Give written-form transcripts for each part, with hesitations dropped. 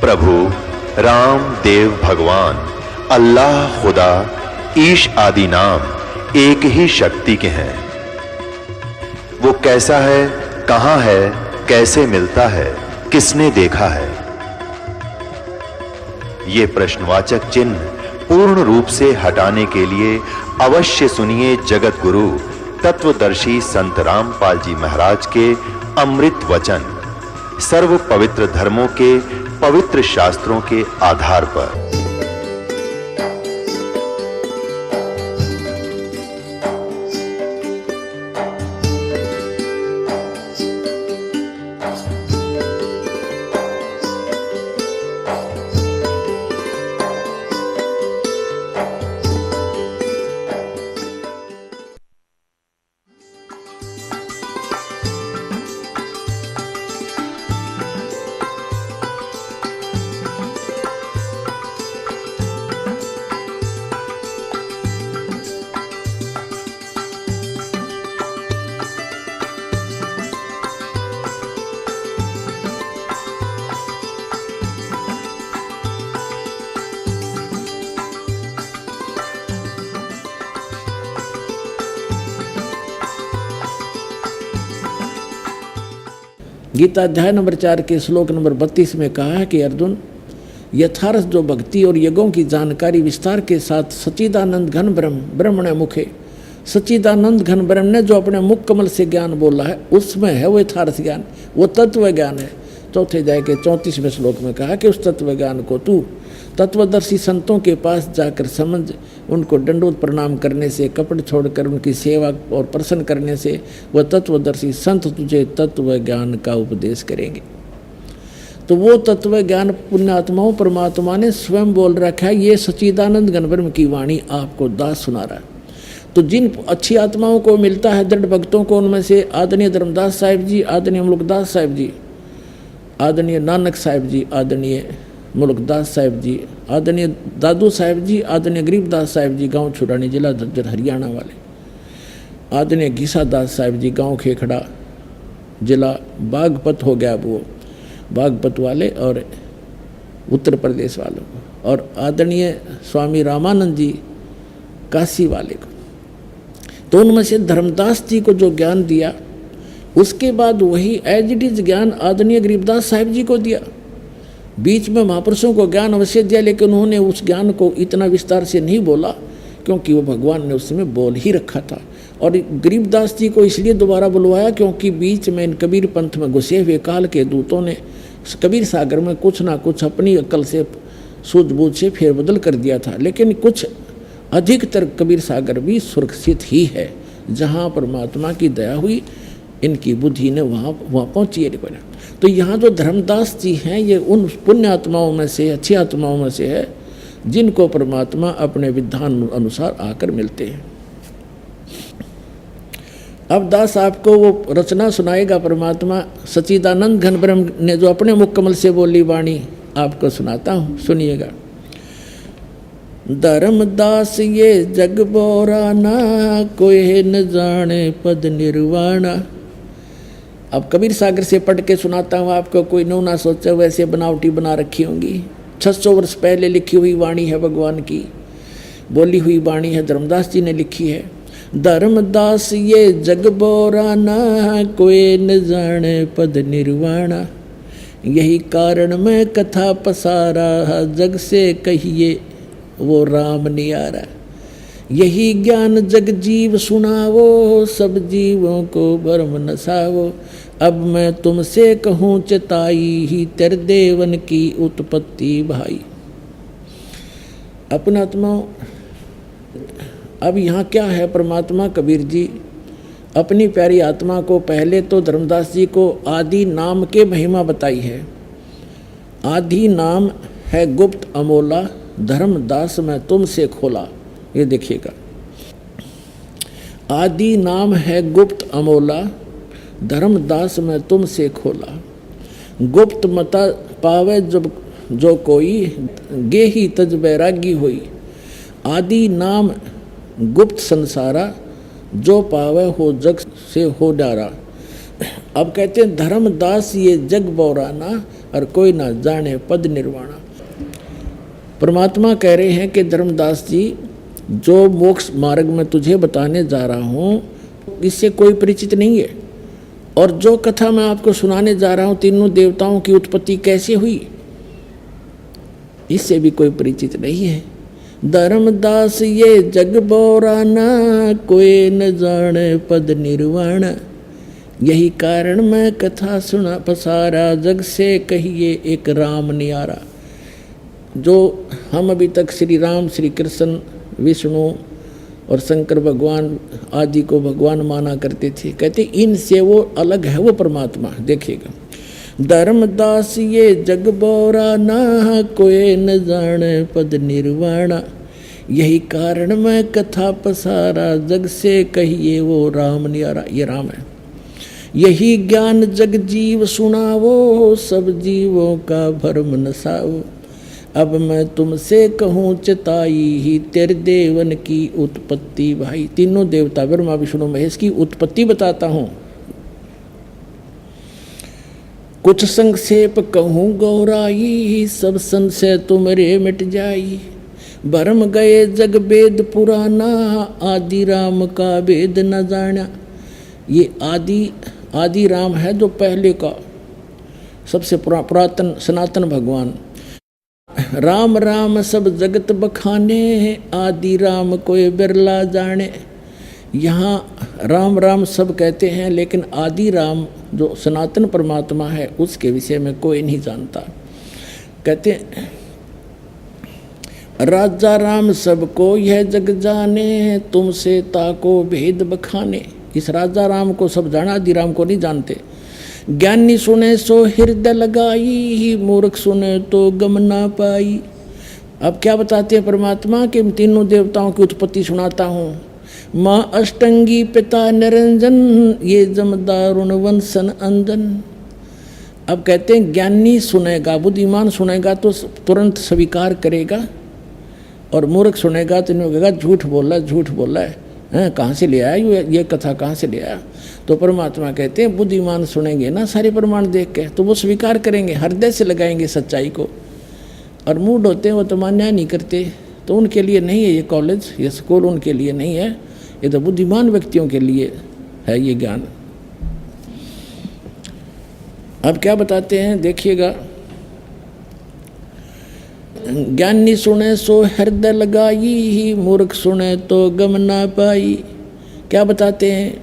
प्रभु राम देव भगवान अल्लाह खुदा ईश आदि नाम एक ही शक्ति के हैं। वो कैसा है, कहां है, कैसे मिलता है, किसने देखा है? ये प्रश्नवाचक चिन्ह पूर्ण रूप से हटाने के लिए अवश्य सुनिए जगत गुरु तत्वदर्शी संत रामपाल जी महाराज के अमृत वचन, सर्व पवित्र धर्मों के पवित्र शास्त्रों के आधार पर। गीता अध्याय नंबर 4 के श्लोक नंबर 32 में कहा है कि अर्जुन, यथार्थ जो भक्ति और यज्ञों की जानकारी विस्तार के साथ सच्चिदानंद घन ब्रह्मण मुखे, सच्चिदानंद घन ब्रह्म ने जो अपने मुख कमल से ज्ञान बोला है उसमें है वो यथार्थ ज्ञान, वो तत्व ज्ञान है। चौथे अध्याय के 34वें श्लोक में कहा कि उस तत्व ज्ञान को तू तत्वदर्शी संतों के पास जाकर समझ, उनको दंडवत प्रणाम करने से, कपट छोड़कर उनकी सेवा और प्रसन्न करने से वह तत्वदर्शी संत तुझे तत्व ज्ञान का उपदेश करेंगे। तो वो तत्व ज्ञान पुण्यात्माओं परमात्मा ने स्वयं बोल रखा है। ये सच्चिदानंद घन ब्रह्म की वाणी आपको दास सुना रहा है। तो जिन अच्छी आत्माओं को मिलता है, दृढ़ भक्तों को, उनमें से आदरणीय धर्मदास साहिब जी, आदरणीय मुल्कदास साहिब जी, आदरणीय नानक साहिब जी, आदरणीय मुल्कदास साहिब जी, आदरणीय दादू साहिब जी, आदरणीय गरीबदास साहिब जी, गांव छुड़ानी, जिला झज्जर हरियाणा वाले, आदरणीय घीसा दास साहिब जी, गांव खेखड़ा, जिला बागपत हो गया वो, बागपत वाले और उत्तर प्रदेश वालों को, और आदरणीय स्वामी रामानंद जी काशी वाले को। तो उनमें से धर्मदास जी को जो ज्ञान दिया, उसके बाद वही एज इट इज ज्ञान आदरणीय गरीबदास साहिब जी को दिया। बीच में महापुरुषों को ज्ञान अवश्य दिया, लेकिन उन्होंने उस ज्ञान को इतना विस्तार से नहीं बोला, क्योंकि वो भगवान ने उस समय बोल ही रखा था। और गरीबदास जी को इसलिए दोबारा बुलवाया क्योंकि बीच में इन कबीर पंथ में घुसे हुए काल के दूतों ने कबीर सागर में कुछ ना कुछ अपनी अक्ल से, सूझबूझ से फेरबदल कर दिया था। लेकिन कुछ अधिकतर कबीर सागर भी सुरक्षित ही है। जहाँ परमात्मा की दया हुई, इनकी बुद्धि ने वहाँ पहुँची है। तो यहाँ जो धर्मदास जी हैं, ये उन पुण्य आत्माओं में से, अच्छी आत्माओं में से है, जिनको परमात्मा अपने विधान अनुसार आकर मिलते हैं। अब दास आपको वो रचना सुनाएगा परमात्मा सच्चिदानंद घन ब्रह्म ने जो अपने मुख कमल से बोली वाणी आपको सुनाता हूँ, सुनिएगा। धर्मदास ये जग बोराना, कोई न जाने पद निर्वाणा। अब कबीर सागर से पढ़ के सुनाता हूँ आपको, कोई नो ना सोचे वैसे बनावटी बना रखी होंगी। 600 वर्ष पहले लिखी हुई वाणी है, भगवान की बोली हुई वाणी है, धर्मदास जी ने लिखी है। धर्मदास ये जग बोराना, कोई न जाने पद निर्वाणा। यही कारण मैं कथा पसारा, जग से कहिए वो राम नियारा। यही ज्ञान जग जीव सुनावो, सब जीवों को भरम नसावो। अब मैं तुमसे कहूँ चेताई, ही तेरे देवन की उत्पत्ति भाई। अपना आत्मा, अब यहाँ क्या है, परमात्मा कबीर जी अपनी प्यारी आत्मा को पहले तो धर्मदास जी को आदि नाम के महिमा बताई है। आदि नाम है गुप्त अमोला, धर्मदास मैं तुमसे खोला। ये देखिएगा, आदि नाम है गुप्त अमोला, धर्मदास मैं तुमसे खोला। गुप्त मता पावे जब जो कोई, गेही तज बैरागी होई। आदि नाम गुप्त संसारा, जो पावे हो जग से हो डारा। अब कहते हैं धर्मदास ये जग बौराना और कोई ना जाने पद निर्वाणा। परमात्मा कह रहे हैं कि धर्मदास जी, जो मोक्ष मार्ग में तुझे बताने जा रहा हूँ इससे कोई परिचित नहीं है, और जो कथा मैं आपको सुनाने जा रहा हूँ तीनों देवताओं की उत्पत्ति कैसे हुई इससे भी कोई परिचित नहीं है। धर्मदास ये जग बौराना कोई न जाने पद निर्वाण, यही कारण मैं कथा सुना पसारा जग से कहिए एक राम नियारा। जो हम अभी तक श्री राम, श्री कृष्ण, विष्णु और शंकर भगवान आदि को भगवान माना करते थे, कहते इनसे वो अलग है, वो परमात्मा। देखिएगा, धर्मदास ये जग बौराना कोई न जाने पद निर्वाणा, यही कारण मैं कथा पसारा जग से कहिए वो राम नियारा। ये राम है। यही ज्ञान जग जीव सुनावो, सब जीवों का भरम नसाओ, अब मैं तुमसे कहूँ चिताई ही तेरे देवन की उत्पत्ति भाई। तीनों देवता ब्रह्मा विष्णु महेश की उत्पत्ति बताता हूँ। कुछ संक्षेप कहूँ गौराई, सब संशय तुमरे मिट जाई, भरम गए जग वेद पुराना, आदि राम का वेद न जाना। ये आदि राम है जो पहले का सबसे पुरातन सनातन भगवान। राम राम सब जगत बखाने, आदि राम कोई बिरला जाने। यहाँ राम राम सब कहते हैं, लेकिन आदि राम जो सनातन परमात्मा है उसके विषय में कोई नहीं जानता। कहते हैं राजा राम सबको यह जग जाने, तुमसे ताको भेद बखाने। इस राजा राम को सब जाना, आदि राम को नहीं जानते। ज्ञानी सुने सो हृदय लगाई, मूर्ख सुने तो गम ना पाई। अब क्या बताते हैं परमात्मा कि तीनों देवताओं की उत्पत्ति सुनाता हूँ। माँ अष्टंगी पिता निरंजन, ये जमदारुण वंशन अंजन। अब कहते हैं ज्ञानी सुनेगा, बुद्धिमान सुनेगा तो तुरंत स्वीकार करेगा, और मूर्ख सुनेगा तो नहीं कहेगा झूठ बोला है, कहाँ से ले आया ये कथा, कहाँ से ले आया। तो परमात्मा कहते हैं बुद्धिमान सुनेंगे ना सारे प्रमाण देख के, तो वो स्वीकार करेंगे, हृदय से लगाएंगे सच्चाई को। और मूड होते हैं वो तो मान्य नहीं करते, तो उनके लिए नहीं है ये कॉलेज, ये स्कूल उनके लिए नहीं है, ये तो बुद्धिमान व्यक्तियों के लिए है ये ज्ञान। अब क्या बताते हैं देखिएगा, ज्ञानी सुने सो हृदय लगाई, मूर्ख सुने तो गम ना पाई। क्या बताते हैं,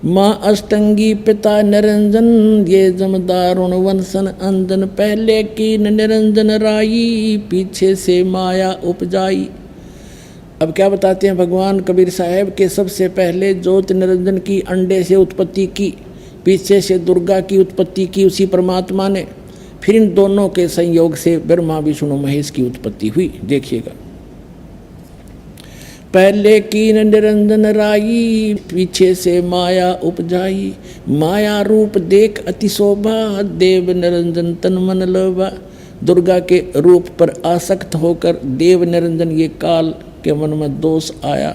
माँ अष्टंगी पिता निरंजन, ये जमदारुण वंशन अंजन। पहले की निरंजन राई, पीछे से माया उपजाई। अब क्या बताते हैं भगवान कबीर साहब के सबसे पहले ज्योति निरंजन की अंडे से उत्पत्ति की, पीछे से दुर्गा की उत्पत्ति की उसी परमात्मा ने। फिर इन दोनों के संयोग से ब्रह्मा विष्णु महेश की उत्पत्ति हुई। देखिएगा, पहले कीन निरंजन राई, पीछे से माया उपजाई। माया रूप देख अति शोभा, देव निरंजन तन मन लोभा। दुर्गा के रूप पर आसक्त होकर देव निरंजन ये काल के मन में दोष आया।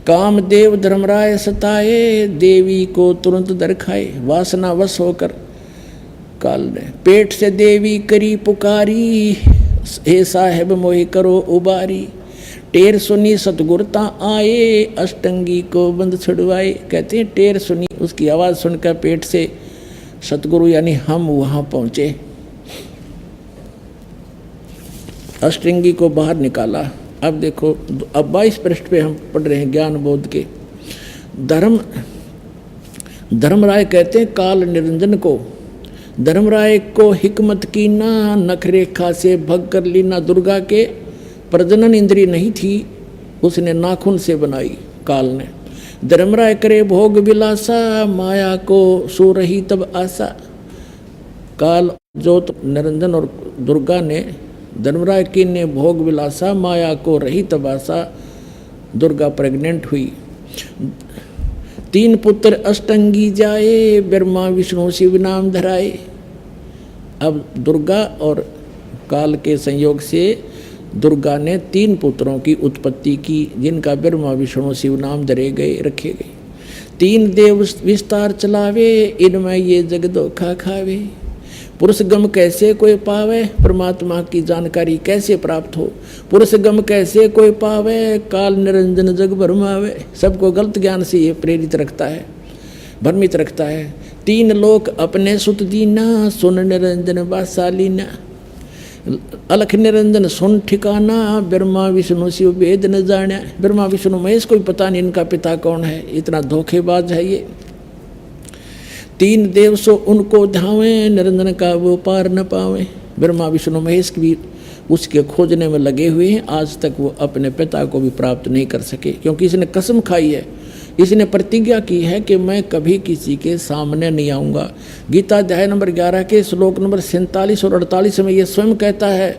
कामदेव धर्मराय सताए, देवी को तुरंत दरखाए। वासना वश होकर काल ने पेट से देवी करी पुकारी, हे साहेब मोहि करो उबारी। टेर सुनी सतगुरता आए, अष्टंगी को बंद छुड़वाए। कहते हैं टेर सुनी, उसकी आवाज़ सुनकर पेट से सतगुरु यानी हम वहाँ पहुँचे, अष्टंगी को बाहर निकाला। अब देखो, अब 22 पृष्ठ पे हम पढ़ रहे हैं ज्ञान बोध के। धर्मराय कहते हैं काल निरंजन को, धर्मराय को हिकमत की ना, नखरेखा से भग कर ली ना। दुर्गा के प्रजनन इंद्री नहीं थी, उसने नाखून से बनाई काल ने। धर्मराय करे भोग विलासा, माया को सो रही तब आशा। काल ज्योत निरंजन और दुर्गा ने, धर्मराय की ने भोग विलासा, माया को रही तब आशा। दुर्गा प्रेग्नेंट हुई। 3 पुत्र अष्टंगी जाए, ब्रह्मा विष्णु शिव नाम धराए। अब दुर्गा और काल के संयोग से दुर्गा ने 3 पुत्रों की उत्पत्ति की, जिनका ब्रह्मा विष्णु शिव नाम धरे गए, रखे गए। तीन देव विस्तार चलावे, इनमें ये जग धोखा खावे। पुरुष गम कैसे कोई पावे, परमात्मा की जानकारी कैसे प्राप्त हो। पुरुष गम कैसे कोई पावे, काल निरंजन जग भरमावे। सबको गलत ज्ञान से ये प्रेरित रखता है, भ्रमित रखता है। तीन लोक अपने सुत दीना, सुन निरंजन बासालीना। अलख निरंजन सुन ठिकाना, ब्रह्मा विष्णु शिव वेद न जाना। ब्रह्मा विष्णु महेश को भी पता नहीं इनका पिता कौन है, इतना धोखेबाज है ये। तीन देव सो उनको धावे, निरंजन का वो पार न पावे। ब्रह्मा विष्णु महेश भी उसके खोजने में लगे हुए हैं, आज तक वो अपने पिता को भी प्राप्त नहीं कर सके, क्योंकि इसने कसम खाई है, इसने प्रतिज्ञा की है कि मैं कभी किसी के सामने नहीं आऊँगा। गीता अध्याय नंबर 11 के श्लोक नंबर 47 और 48 में ये स्वयं कहता है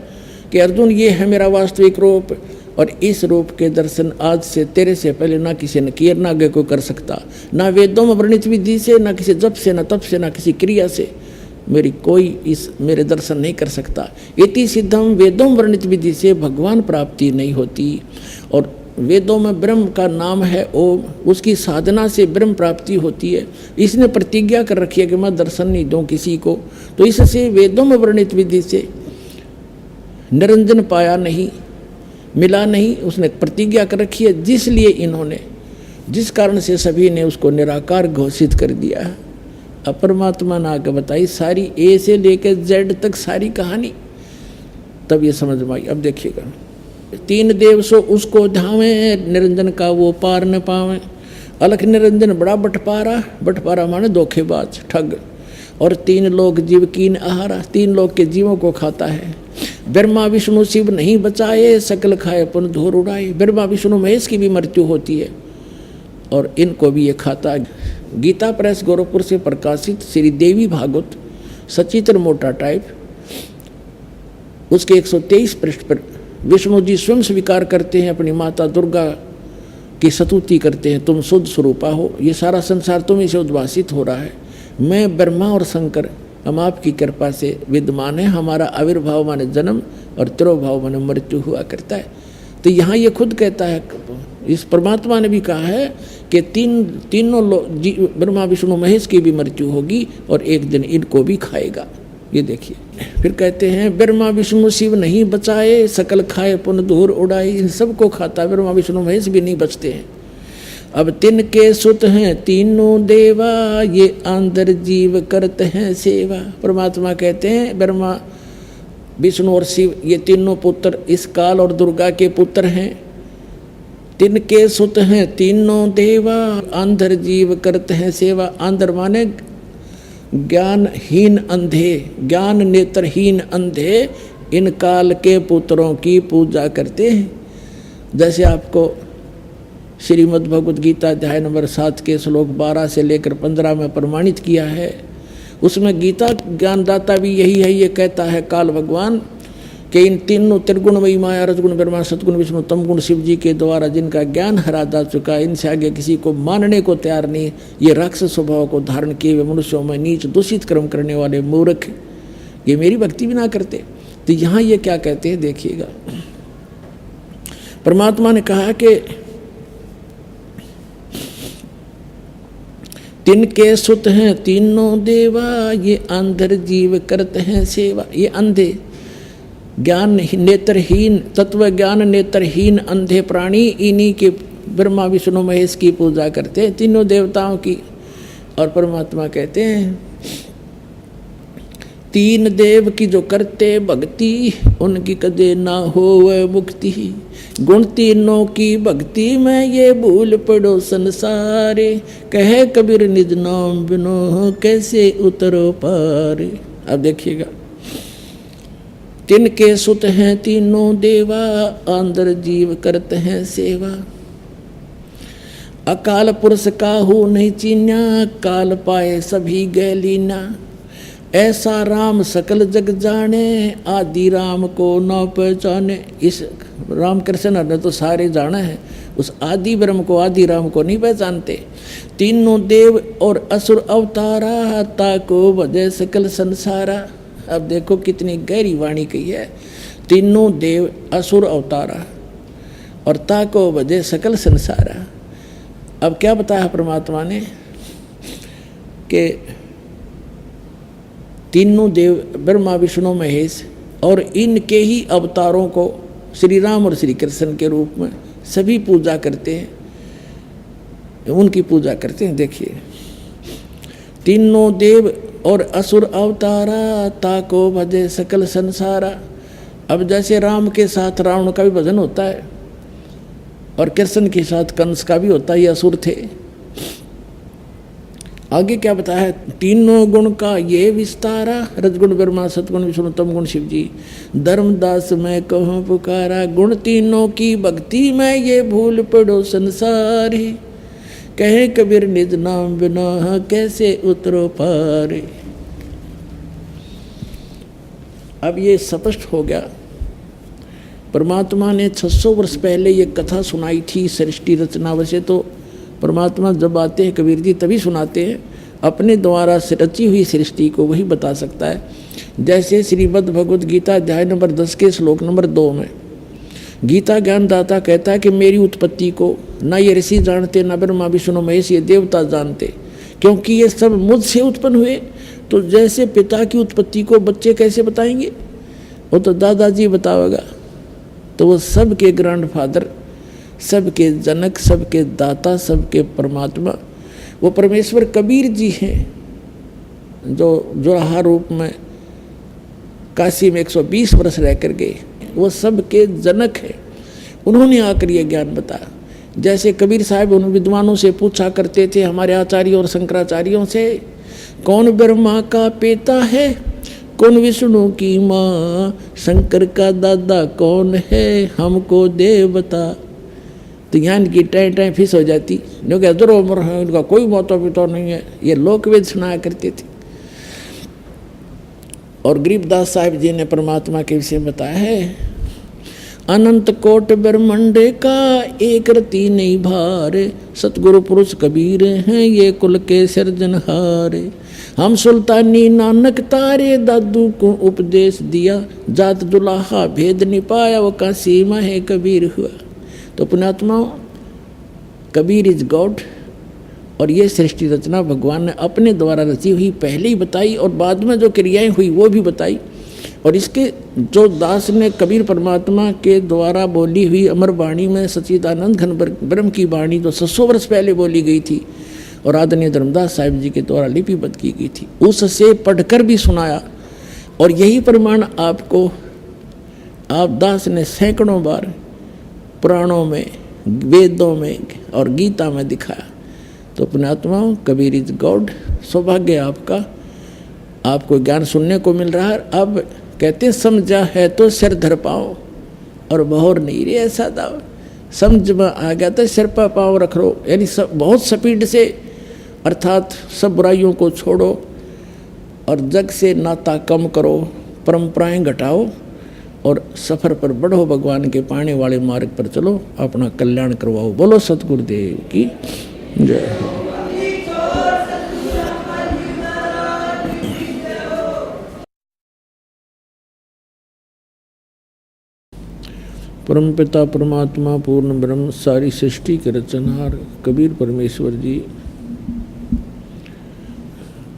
कि अर्जुन, ये है मेरा वास्तविक रूप, और इस रूप के दर्शन आज से तेरे से पहले ना किसी ने किए, ना आगे कोई कर सकता। ना वेदों में वर्णित विधि से, ना किसी जप से, ना तप से, ना किसी क्रिया से मेरी कोई इस मेरे दर्शन नहीं कर सकता। इति सिद्धम, वेदों में वर्णित विधि से भगवान प्राप्ति नहीं होती। और वेदों में ब्रह्म का नाम है ओम, उसकी साधना से ब्रह्म प्राप्ति होती है। इसने प्रतिज्ञा कर रखी है कि मैं दर्शन नहीं दूँ किसी को। तो इससे वेदों में वर्णित विधि से निरंजन पाया नहीं, मिला नहीं, उसने प्रतिज्ञा कर रखी है, जिसलिए इन्होंने, जिस कारण से सभी ने उसको निराकार घोषित कर दिया। अब परमात्मा ने आगे बताई सारी ए से लेकर जेड तक सारी कहानी, तब ये समझ में आई। अब देखिएगा, तीन देव सो उसको धावे, निरंजन का वो पार न पावे। अलख निरंजन बड़ा बटपारा, बटपारा माने धोखेबाज, ठग। और तीन लोग जीव कीन आहारा, तीन लोग के जीवों को खाता है। ब्रह्मा विष्णु शिव नहीं बचाए, सकल खाए पुन धूर उड़ाए। ब्रह्मा विष्णु महेश की भी मृत्यु होती है और इनको भी ये खाता है। गीता प्रेस गोरखपुर से प्रकाशित श्री देवी भागवत सचित्र मोटा टाइप, उसके 123 पृष्ठ पर विष्णु जी स्वयं स्वीकार करते हैं, अपनी माता दुर्गा की स्तुति करते हैं, तुम शुद्ध स्वरूपा हो, ये सारा संसार तुम्हीं से उद्भासित हो रहा है। मैं ब्रह्मा और शंकर हम आपकी कृपा से विद्यमान है, हमारा आविर्भाव माने जन्म और तिरोभाव माने मृत्यु हुआ करता है। तो यहाँ ये खुद कहता है, इस परमात्मा ने भी कहा है कि तीनों ब्रह्मा विष्णु महेश की भी मृत्यु होगी और एक दिन इनको भी खाएगा। ये देखिए, फिर कहते हैं ब्रह्मा विष्णु शिव नहीं बचाए, सकल खाए पुन धूर उड़ाए। इन सबको खाता, ब्रह्मा विष्णु महेश भी नहीं बचते हैं। अब तिनके सुत हैं तीनों देवा, ये अंदर जीव करते हैं सेवा। परमात्मा कहते हैं ब्रह्मा विष्णु और शिव ये तीनों पुत्र इस काल और दुर्गा के पुत्र हैं। तिनके सुत हैं तीनों देवा, अंधर जीव करते हैं सेवा। अंधर माने ज्ञानहीन अंधे, ज्ञान नेत्रहीन अंधे इन काल के पुत्रों की पूजा करते हैं। जैसे आपको श्रीमद् भगवद गीता अध्याय नंबर 7 के श्लोक 12 से लेकर 15 में प्रमाणित किया है। उसमें गीता ज्ञानदाता भी यही है, ये कहता है काल भगवान कि इन तीनों त्रिगुणमयी माया, रजगुण ब्रह्मा, सतगुण विष्णु, तमगुण शिव जी के द्वारा जिनका ज्ञान हरा जा चुका है, इनसे आगे किसी को मानने को तैयार नहीं। ये राक्षस स्वभाव को धारण किए हुए मनुष्यों में नीच दूषित कर्म करने वाले मूर्ख, ये मेरी भक्ति भी ना करते। तो यहाँ ये क्या कहते हैं देखिएगा, परमात्मा ने कहा कि तिनके सुत हैं तीनों देवा, ये अंधर जीव करते हैं सेवा। ये अंधे ज्ञान नेत्रहीन, तत्व ज्ञान नेत्रहीन अंधे प्राणी इन्हीं के ब्रह्मा विष्णु महेश की पूजा करते हैं, तीनों देवताओं की। और परमात्मा कहते हैं तीन देव की जो करते भक्ति, उनकी कदे ना हो वह मुक्ति। गुण तीनों की भक्ति में ये भूल पड़ो संसारे, कहे कबीर निज नाम बिनो कैसे उतरो पार। अब देखिएगा, तिनके सुत हैं तीनों देवा, अंदर जीव करते हैं सेवा। अकाल पुरुष काहू नहीं चीन्या, काल पाए सभी गैलीना। ऐसा राम सकल जग जाने, आदि राम को न पहचाने। इस राम कृष्ण ने तो सारे जाना है, उस आदि ब्रह्म को, आदि राम को नहीं पहचानते। तीनों देव और असुर अवतारा, ताको वजह सकल संसारा। अब देखो कितनी गहरी वाणी कही है। तीनों देव असुर अवतारा और ताको वजह सकल संसारा। अब क्या बताया परमात्मा ने कि तीनों देव ब्रह्मा विष्णु महेश और इनके ही अवतारों को श्री राम और श्री कृष्ण के रूप में सभी पूजा करते हैं, उनकी पूजा करते हैं। देखिए, तीनों देव और असुर अवतारा ताको भजे सकल संसारा। अब जैसे राम के साथ रावण का भी भजन होता है और कृष्ण के साथ कंस का भी होता है, ये असुर थे। आगे क्या बताया, तीनों गुण का ये विस्तारा, रजगुण ब्रह्मा सतगुण विष्णु तमगुण शिव जी। धर्मदास मैं कहूँ पुकारा, गुण तीनों की भक्ति में ये भूल पड़ो संसारी। कहे कबीर निज नाम बिना कैसे उतरो पारे। अब ये स्पष्ट हो गया। परमात्मा ने 600 वर्ष पहले ये कथा सुनाई थी सृष्टि रचना। वैसे तो परमात्मा जब आते हैं कबीर जी तभी सुनाते हैं, अपने द्वारा रची हुई सृष्टि को वही बता सकता है। जैसे श्रीमद् भगवद गीता अध्याय नंबर 10 के श्लोक नंबर 2 में गीता ज्ञानदाता कहता है कि मेरी उत्पत्ति को ना ये ऋषि जानते, ना ब्रह्मा विष्णु महेश ये देवता जानते, क्योंकि ये सब मुझसे उत्पन्न हुए। तो जैसे पिता की उत्पत्ति को बच्चे कैसे बताएंगे, वो तो दादाजी बतावेगा। तो वो सबके ग्रैंडफादर, सबके जनक, सबके दाता, सबके परमात्मा वो परमेश्वर कबीर जी हैं, जो जोराहा रूप में काशी में 120 वर्ष रह कर गए। वो सबके जनक हैं। उन्होंने आकर ये ज्ञान बताया। जैसे कबीर साहब उन विद्वानों से पूछा करते थे, हमारे आचार्यों और शंकराचार्यों से, कौन ब्रह्मा का पिता है, कौन विष्णु की माँ, शंकर का दादा कौन है, हमको दे बता। तो ज्ञान की टाई फिस हो जाती, जो कि अदर उम्र है, उनका कोई माता पिता नहीं है, ये लोकवेद सुनाया करते थे। और गरीबदास साहिब जी ने परमात्मा के विषय बताया है, अनंत कोट ब्रह्मांड का एक रति नहीं भार, सतगुरु पुरुष कबीर हैं ये कुल के सिरजनहार। हम सुल्तानी नानक तारे दादू को उपदेश दिया, जात दुलाहा भेद नहीं पाया, वो काशी में है कबीर हुआ। तो पुण्यात्माओं, कबीर इज गॉड। और ये सृष्टि रचना भगवान ने अपने द्वारा रची हुई पहले ही बताई, और बाद में जो क्रियाएं हुई वो भी बताई। और इसके जो दास ने कबीर परमात्मा के द्वारा बोली हुई अमर वाणी में सच्चिदानंद घन ब्रह्म की वाणी जो 600 वर्ष पहले बोली गई थी और आदरणीय धर्मदास साहिब जी के द्वारा लिपिबद्ध की गई थी, उससे पढ़कर भी सुनाया। और यही प्रमाण आपको आप दास ने सैकड़ों बार पुराणों में, वेदों में और गीता में दिखाया। तो पुण्यात्माओं, कबीर इज गॉड। सौभाग्य आपका, आपको ज्ञान सुनने को मिल रहा है। अब कहते हैं समझा है तो सिर धर पाओ और बहोर नहीं रे ऐसा दाव। समझ में आ गया तो सिर पर पाँव रख लो, यानी सब बहुत स्पीड से, अर्थात सब बुराइयों को छोड़ो और जग से नाता कम करो, परंपराएं घटाओ और सफ़र पर बढ़ो, भगवान के पाने वाले मार्ग पर चलो, अपना कल्याण करवाओ। बोलो सतगुरुदेव की जय। परमपिता परमात्मा पूर्ण ब्रह्म सारी सृष्टि के रचनहार कबीर परमेश्वर जी,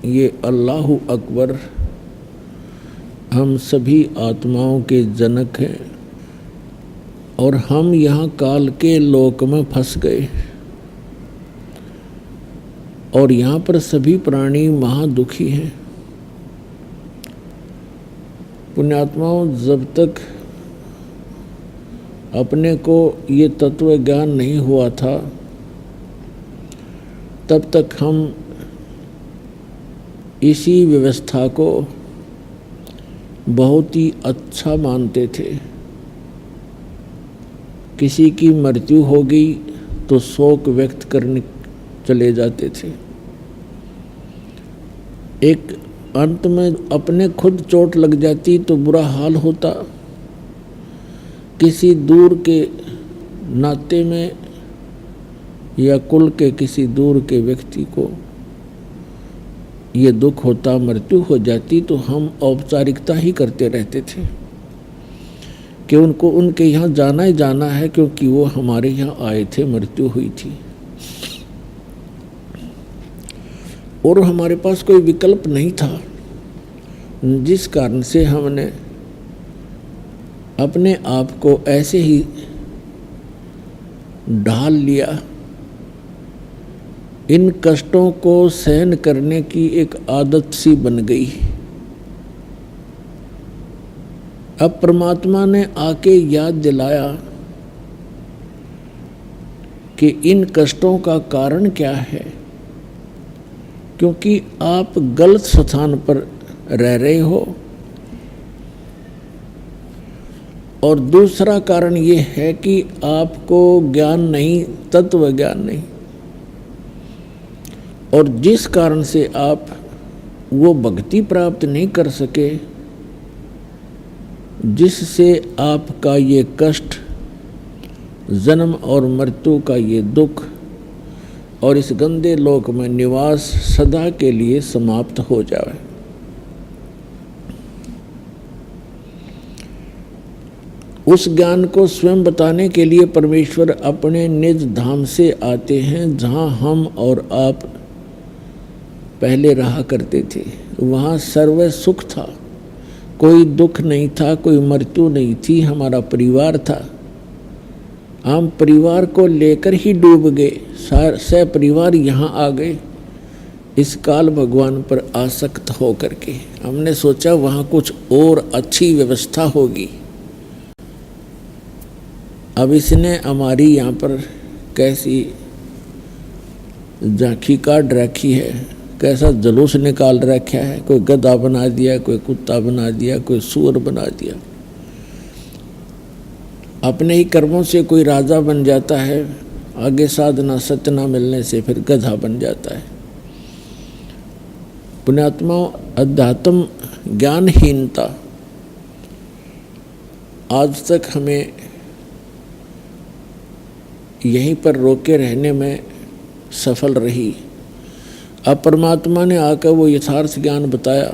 ये अल्लाहु अकबर हम सभी आत्माओं के जनक हैं और हम यहाँ काल के लोक में फंस गए और यहाँ पर सभी प्राणी महादुखी हैं। पुण्यात्माओं, जब तक अपने को ये तत्व ज्ञान नहीं हुआ था तब तक हम इसी व्यवस्था को बहुत ही अच्छा मानते थे। किसी की मृत्यु हो गई तो शोक व्यक्त करने चले जाते थे। एक अंत में अपने खुद चोट लग जाती तो बुरा हाल होता। किसी दूर के नाते में या कुल के किसी दूर के व्यक्ति को ये दुख होता, मृत्यु हो जाती, तो हम औपचारिकता ही करते रहते थे कि उनको उनके यहाँ जाना ही जाना है क्योंकि वो हमारे यहाँ आए थे, मृत्यु हुई थी। और हमारे पास कोई विकल्प नहीं था, जिस कारण से हमने अपने आप को ऐसे ही ढाल लिया। इन कष्टों को सहन करने की एक आदत सी बन गई। अब परमात्मा ने आके याद दिलाया कि इन कष्टों का कारण क्या है, क्योंकि आप गलत स्थान पर रह रहे हो। और दूसरा कारण ये है कि आपको ज्ञान नहीं, तत्व ज्ञान नहीं, और जिस कारण से आप वो भक्ति प्राप्त नहीं कर सके जिससे आपका ये कष्ट, जन्म और मृत्यु का ये दुख और इस गंदे लोक में निवास सदा के लिए समाप्त हो जाए। उस ज्ञान को स्वयं बताने के लिए परमेश्वर अपने निज धाम से आते हैं, जहाँ हम और आप पहले रहा करते थे। वहाँ सर्व सुख था, कोई दुख नहीं था, कोई मृत्यु नहीं थी, हमारा परिवार था। हम परिवार को लेकर ही डूब गए, सह परिवार यहाँ आ गए इस काल भगवान पर आसक्त हो करके। हमने सोचा वहाँ कुछ और अच्छी व्यवस्था होगी। अब इसने हमारी यहाँ पर कैसी झांकी काट रखी है, कैसा जुलूस निकाल रखा है। कोई गधा बना दिया, कोई कुत्ता बना दिया, कोई सूअर बना दिया। अपने ही कर्मों से कोई राजा बन जाता है, आगे साधना सत्य न मिलने से फिर गधा बन जाता है। पुण्यात्मा, अध्यात्म ज्ञानहीनता आज तक हमें यहीं पर रोके रहने में सफल रही। अब परमात्मा ने आकर वो यथार्थ ज्ञान बताया।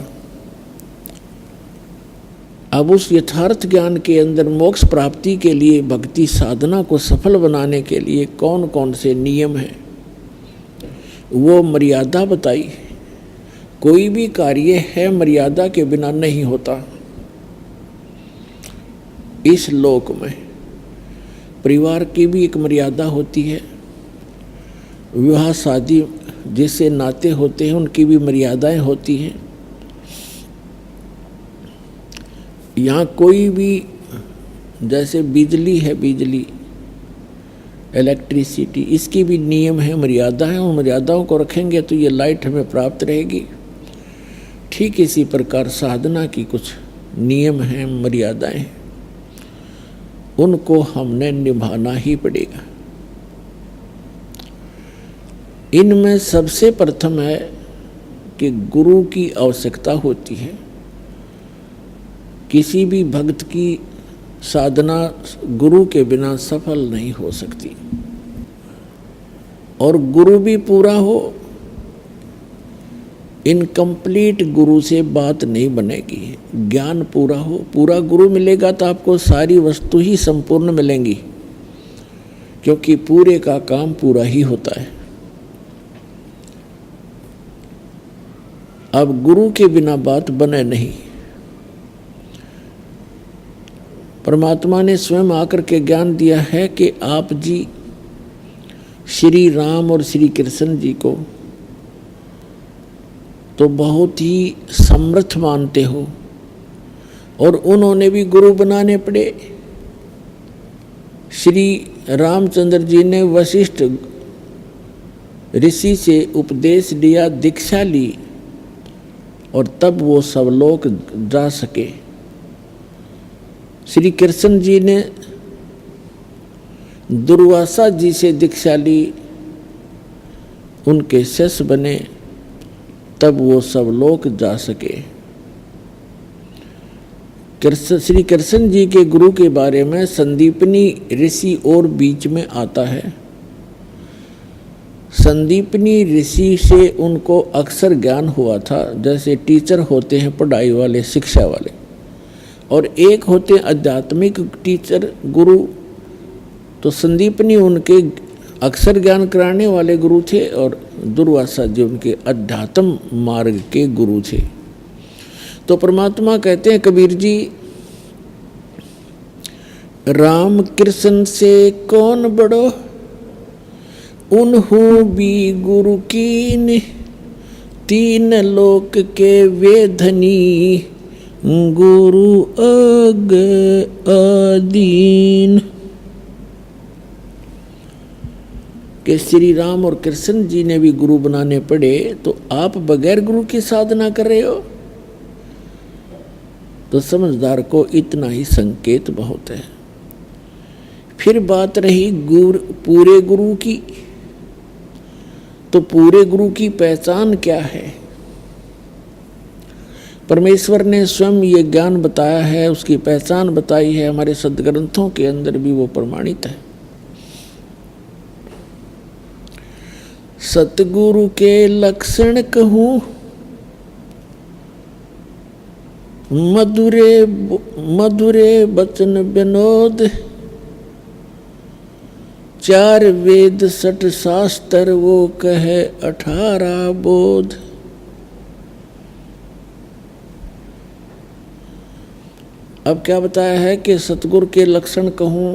अब उस यथार्थ ज्ञान के अंदर मोक्ष प्राप्ति के लिए, भक्ति साधना को सफल बनाने के लिए कौन कौन से नियम हैं, वो मर्यादा बताई। कोई भी कार्य है मर्यादा के बिना नहीं होता। इस लोक में परिवार की भी एक मर्यादा होती है, विवाह शादी जिससे नाते होते हैं उनकी भी मर्यादाएं होती हैं। यहाँ कोई भी, जैसे बिजली है, बिजली इलेक्ट्रिसिटी, इसकी भी नियम है, मर्यादा है। उन मर्यादाओं को रखेंगे तो ये लाइट हमें प्राप्त रहेगी। ठीक इसी प्रकार साधना की कुछ नियम हैं, मर्यादाएं हैं, उनको हमने निभाना ही पड़ेगा। इनमें सबसे प्रथम है कि गुरु की आवश्यकता होती है। किसी भी भक्त की साधना गुरु के बिना सफल नहीं हो सकती। और गुरु भी पूरा हो, इनकम्प्लीट गुरु से बात नहीं बनेगी। ज्ञान पूरा हो, पूरा गुरु मिलेगा तो आपको सारी वस्तु ही संपूर्ण मिलेंगी, क्योंकि पूरे का काम पूरा ही होता है। अब गुरु के बिना बात बने नहीं। परमात्मा ने स्वयं आकर के ज्ञान दिया है कि आप जी श्री राम और श्री कृष्ण जी को तो बहुत ही समर्थ मानते हो, और उन्होंने भी गुरु बनाने पड़े। श्री रामचंद्र जी ने वशिष्ठ ऋषि से उपदेश लिया, दीक्षा ली, और तब वो सब लोग जा सके। श्री कृष्ण जी ने दुर्वासा जी से दीक्षा ली, उनके शिष्य बने, तब वो सब लोग जा सके। श्री कृष्ण जी के गुरु के बारे में संदीपनी ऋषि और बीच में आता है। संदीपनी ऋषि से उनको अक्सर ज्ञान हुआ था, जैसे टीचर होते हैं पढ़ाई वाले, शिक्षा वाले, और एक होते आध्यात्मिक टीचर गुरु। तो संदीपनी उनके अक्षर ज्ञान कराने वाले गुरु थे और दुर्वासा जी उनके अध्यात्म मार्ग के गुरु थे। तो परमात्मा कहते हैं कबीर जी, राम कृष्ण से कौन बड़ो, उन्हों भी गुरु कीन, तीन लोक के वे धनी, गुरु अग अदीन। कि श्री राम और कृष्ण जी ने भी गुरु बनाने पड़े, तो आप बगैर गुरु की साधना कर रहे हो। तो समझदार को इतना ही संकेत बहुत है। फिर बात रही पूरे गुरु की, तो पूरे गुरु की पहचान क्या है? परमेश्वर ने स्वयं ये ज्ञान बताया है, उसकी पहचान बताई है, हमारे सदग्रंथों के अंदर भी वो प्रमाणित है। सतगुरु के लक्षण कहूँ, मधुरे मधुरे बचन विनोद, चार वेद सठ शास्त्र वो कहे 18 बोध। अब क्या बताया है कि सतगुरु के लक्षण कहूँ,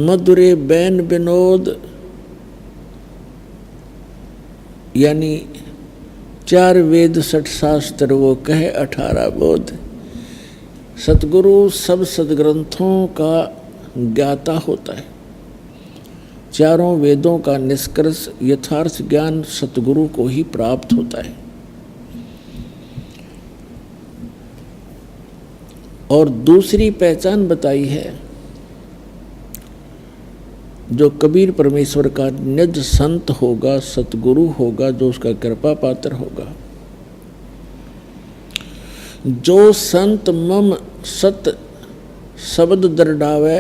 मधुरे बैन विनोद, यानी 4 वेद 60 शास्त्र वो कहे 18 बोध। सतगुरु सब सदग्रंथों का ज्ञाता होता है। चारों वेदों का निष्कर्ष यथार्थ ज्ञान सतगुरु को ही प्राप्त होता है। और दूसरी पहचान बताई है, जो कबीर परमेश्वर का निज संत होगा, सतगुरु होगा, जो उसका कृपा पात्र होगा, जो संत मम सत शब्द दरडावे,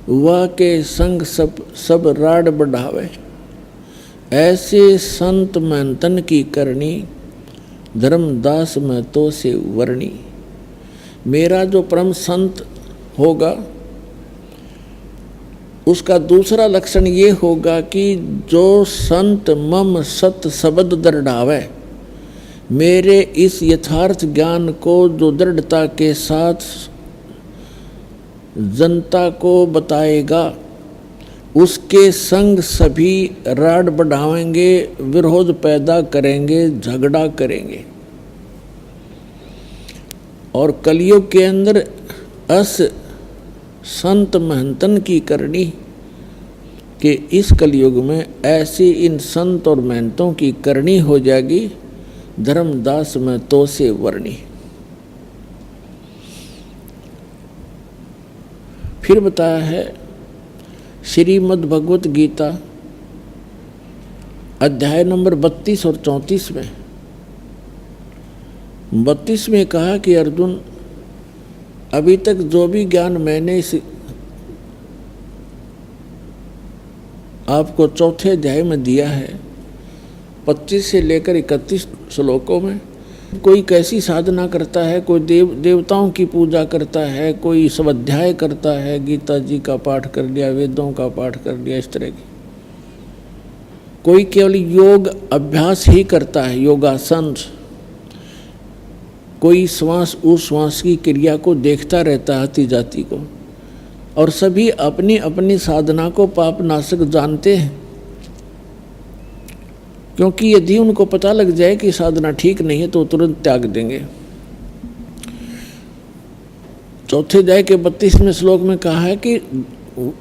वह के संग सब राड बढ़ावे। ऐसे संत महंतन की करनी, धर्मदास में तो से वर्णी। मेरा जो परम संत होगा, उसका दूसरा लक्षण ये होगा कि जो संत मम सत शब्द दृढ़ावे, मेरे इस यथार्थ ज्ञान को जो दृढ़ता के साथ जनता को बताएगा, उसके संग सभी राड बढ़ाएंगे, विरोध पैदा करेंगे, झगड़ा करेंगे। और कलयुग के अंदर अस संत महंतन की करनी, कि इस कलयुग में ऐसी इन संत और महंतों की करनी हो जाएगी, धर्मदास में तो से वर्णी। फिर बताया है श्रीमद् भगवत गीता अध्याय नंबर 32 और 34 में। 32 में कहा कि अर्जुन, अभी तक जो भी ज्ञान मैंने इस आपको चौथे अध्याय में दिया है, 25 से लेकर 31 श्लोकों में, कोई कैसी साधना करता है, कोई देवताओं की पूजा करता है, कोई स्वाध्याय करता है, गीता जी का पाठ कर लिया, वेदों का पाठ कर लिया, इस तरह की। कोई केवल योग अभ्यास ही करता है, योगासन। कोई श्वास उश्वास की क्रिया को देखता रहता है, आती जाती को। और सभी अपनी अपनी साधना को पाप नाशक जानते हैं, क्योंकि यदि उनको पता लग जाए कि साधना ठीक नहीं है तो तुरंत त्याग देंगे। चौथे अध्याय के 32वें श्लोक में कहा है कि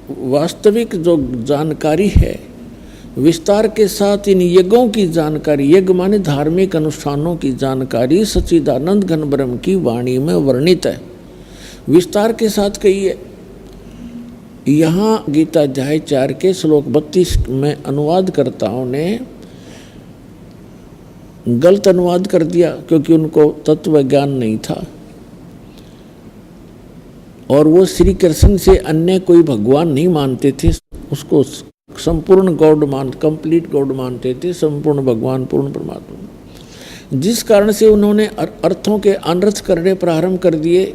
वास्तविक जो जानकारी है, विस्तार के साथ इन यज्ञों की जानकारी, यज्ञ माने धार्मिक अनुष्ठानों की जानकारी सच्चिदानंद घन ब्रह्म की वाणी में वर्णित है, विस्तार के साथ कही है। यहाँ गीता अध्याय 4 के श्लोक 32 में अनुवादकर्ताओं ने गलत अनुवाद कर दिया, क्योंकि उनको तत्व ज्ञान नहीं था और वो श्री कृष्ण से अन्य कोई भगवान नहीं मानते थे, उसको संपूर्ण गॉड कंप्लीट गॉड मानते थे, संपूर्ण भगवान, पूर्ण परमात्मा। जिस कारण से उन्होंने अर्थों के अनर्थ करने प्रारंभ कर दिए।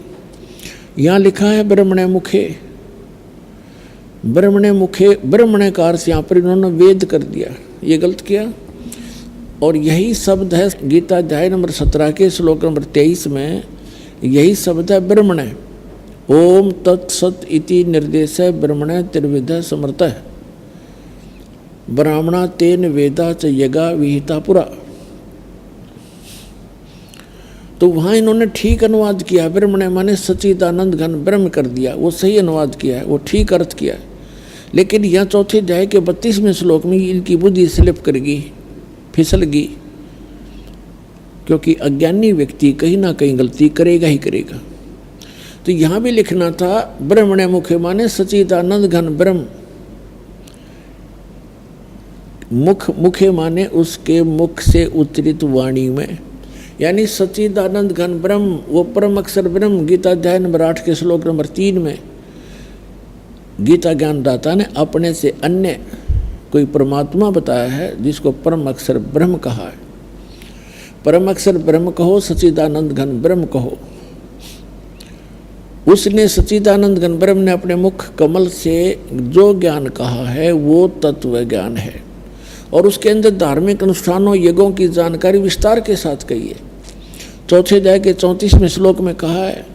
यहाँ लिखा है ब्रह्मणे मुखे, ब्रह्मणे मुखे, ब्रह्मणे कार से यहाँ पर इन्होंने वेद कर दिया, ये गलत किया। और यही शब्द है गीता अध्याय नंबर 17 के श्लोक नंबर 23 में, यही शब्द है ब्रह्मणे। ओम तत्सत इति निर्देश ब्रह्मणे त्रिविध समर्थ ब्राह्मणा तेन वेदा च यगा विहिता पुरा। तो वहाँ इन्होंने ठीक अनुवाद किया, ब्रह्मणे माने सच्चिदानंद घन ब्रह्म कर दिया, वो सही अनुवाद किया है, वो ठीक अर्थ किया है। लेकिन यहाँ चौथे अध्याय के 32वें श्लोक में इनकी बुद्धि स्लिप करेगी, फिसलगी, क्योंकि अज्ञानी व्यक्ति कहीं ना कहीं गलती करेगा ही करेगा। तो यहाँ भी लिखना था ब्रह्मणे मुखे माने सच्चिदानंद घन ब्रह्म, मुख, मुखे माने उसके मुख से उच्चरित वाणी में, यानी सच्चिदानंद घन ब्रह्म, वो परम अक्षर ब्रह्म। गीता अध्याय नंबर 8 के श्लोक नंबर 3 में गीता ज्ञानदाता ने अपने से अन्य कोई परमात्मा बताया है जिसको परम अक्षर ब्रह्म कहा है। परम अक्षर ब्रह्म कहो, सच्चिदानंद घन ब्रह्म कहो। उसने सच्चिदानंद घन ब्रह्म ने अपने मुख कमल से जो ज्ञान कहा है वो तत्व ज्ञान है, और उसके अंदर धार्मिक अनुष्ठानों यज्ञों की जानकारी विस्तार के साथ कही है। चौथे अध्याय के 34वें श्लोक में कहा है,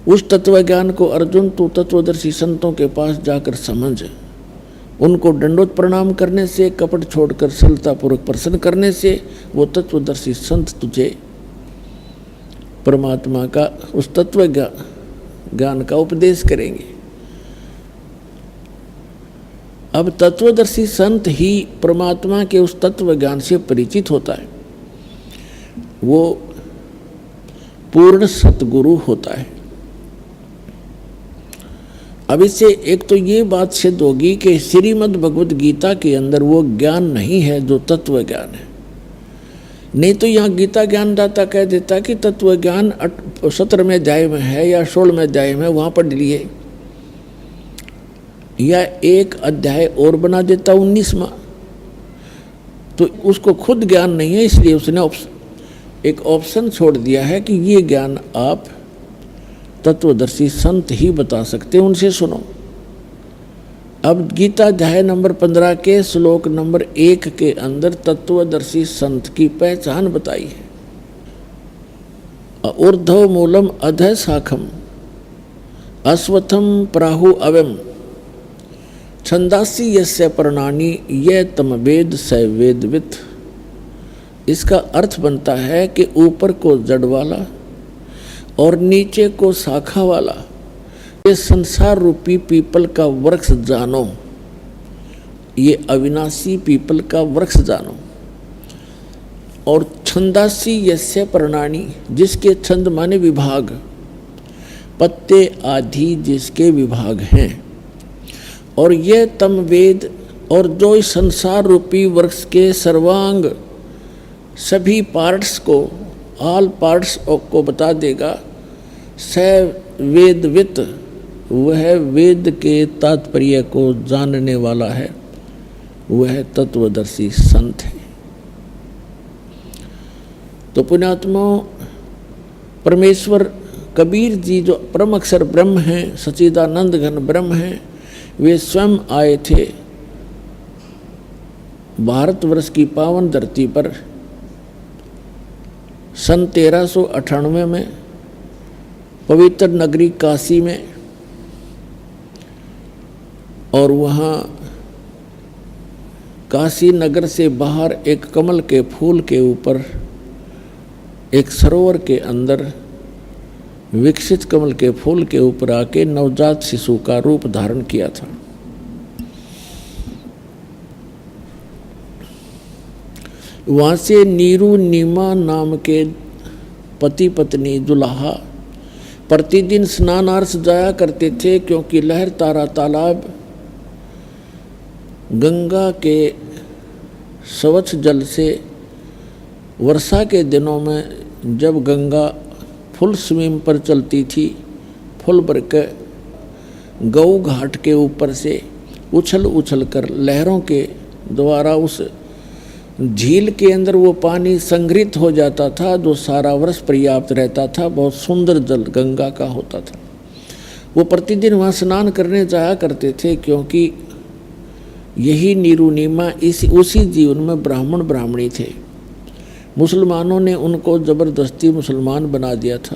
उस तत्व ज्ञान को अर्जुन तू तत्वदर्शी संतों के पास जाकर समझ, उनको दंडोत प्रणाम करने से, कपट छोड़कर सरलतापूर्वक प्रसन्न करने से वो तत्वदर्शी संत तुझे परमात्मा का उस तत्व ज्ञान का उपदेश करेंगे। अब तत्वदर्शी संत ही परमात्मा के उस तत्व ज्ञान से परिचित होता है, वो पूर्ण सतगुरु होता है। अब इससे एक तो ये बात सिद्ध होगी कि श्रीमद् भगवद गीता के अंदर वो ज्ञान नहीं है जो तत्व ज्ञान है। नहीं तो यहाँ गीता ज्ञानदाता कह देता कि तत्व ज्ञान 17वें अध्याय में है या 16वें अध्याय में, वहाँ पढ़ लिए, या एक अध्याय और बना देता 19वां। तो उसको खुद ज्ञान नहीं है, इसलिए उसने एक ऑप्शन छोड़ दिया है कि ये ज्ञान आप तत्वदर्शी संत ही बता सकते हैं, उनसे सुनो। अब गीता अध्याय नंबर 15 के श्लोक नंबर 1 के अंदर तत्वदर्शी संत की पहचान बताई है। ऊर्ध्व मूलम अधः शाखम अश्वत्थम प्राहु अवम छंदासी यस्य पर्णानि ये तम वेद स वेदवित्। इसका अर्थ बनता है कि ऊपर को जड़ वाला और नीचे को शाखा वाला ये संसार रूपी पीपल का वृक्ष जानो, ये अविनाशी पीपल का वृक्ष जानो। और छंदासी यस्य पर्णानि, जिसके छंद माने विभाग, पत्ते आदि जिसके विभाग हैं। और ये तम वेद, और जो इस संसार रूपी वृक्ष के सर्वांग सभी पार्ट्स को, ऑल पार्ट्स को बता देगा। स वेदवित्, वह वेद के तात्पर्य को जानने वाला है, वह तत्वदर्शी संत है। तो पुण्यात्मा, परमेश्वर कबीर जी जो परम अक्षर ब्रह्म हैं, सच्चिदानंद घन ब्रह्म हैं, वे स्वयं आए थे भारतवर्ष की पावन धरती पर सन 1398 में पवित्र नगरी काशी में, और वहाँ काशी नगर से बाहर एक कमल के फूल के ऊपर एक सरोवर के अंदर विकसित कमल के फूल के ऊपर आके नवजात शिशु का रूप धारण किया था। वहाँ से नीरू नीमा नाम के पति पत्नी दुल्हा प्रतिदिन स्नानार्थ जाया करते थे, क्योंकि लहर तारा तालाब गंगा के स्वच्छ जल से वर्षा के दिनों में जब गंगा फुल स्विम पर चलती थी, फुल भर के गऊ घाट के ऊपर से उछल उछल कर लहरों के द्वारा उस झील के अंदर वो पानी संग्रहित हो जाता था, जो सारा वर्ष पर्याप्त रहता था। बहुत सुंदर जल गंगा का होता था। वो प्रतिदिन वहाँ स्नान करने जाया करते थे, क्योंकि यही नीरुनीमा उसी जीवन में ब्राह्मण ब्राह्मणी थे। मुसलमानों ने उनको ज़बरदस्ती मुसलमान बना दिया था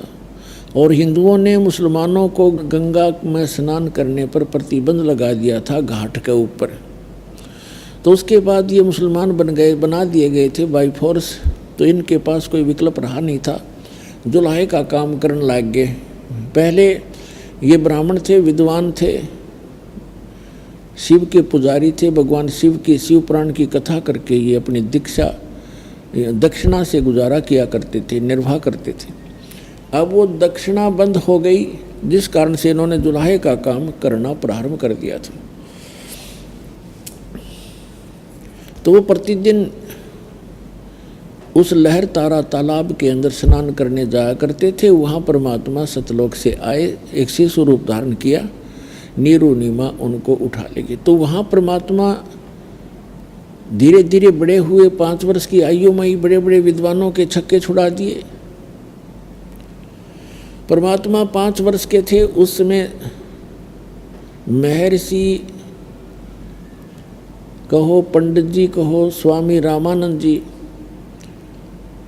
और हिंदुओं ने मुसलमानों को गंगा में स्नान करने पर प्रतिबंध लगा दिया था घाट के ऊपर। तो उसके बाद ये मुसलमान बना दिए गए थे बाई फोर्स। तो इनके पास कोई विकल्प रहा नहीं था, जुलाहे का काम करने लग गए। पहले ये ब्राह्मण थे, विद्वान थे, शिव के पुजारी थे, भगवान शिव की शिव पुराण की कथा करके ये अपनी दक्षिणा से गुजारा किया करते थे, निर्वाह करते थे। अब वो दक्षिणा बंद हो गई, जिस कारण से इन्होंने जुलाहे का काम करना प्रारंभ कर दिया था। तो वो प्रतिदिन उस लहर तारा तालाब के अंदर स्नान करने जाया करते थे। वहाँ परमात्मा सतलोक से आए, एक शिशु रूप धारण किया, नीरुनीमा उनको उठा ले गई। तो वहाँ परमात्मा धीरे धीरे बड़े हुए, 5 वर्ष की आयु में ही बड़े बड़े विद्वानों के छक्के छुड़ा दिए। परमात्मा 5 वर्ष के थे उस समय महर्षि कहो, पंडित जी कहो, स्वामी रामानंद जी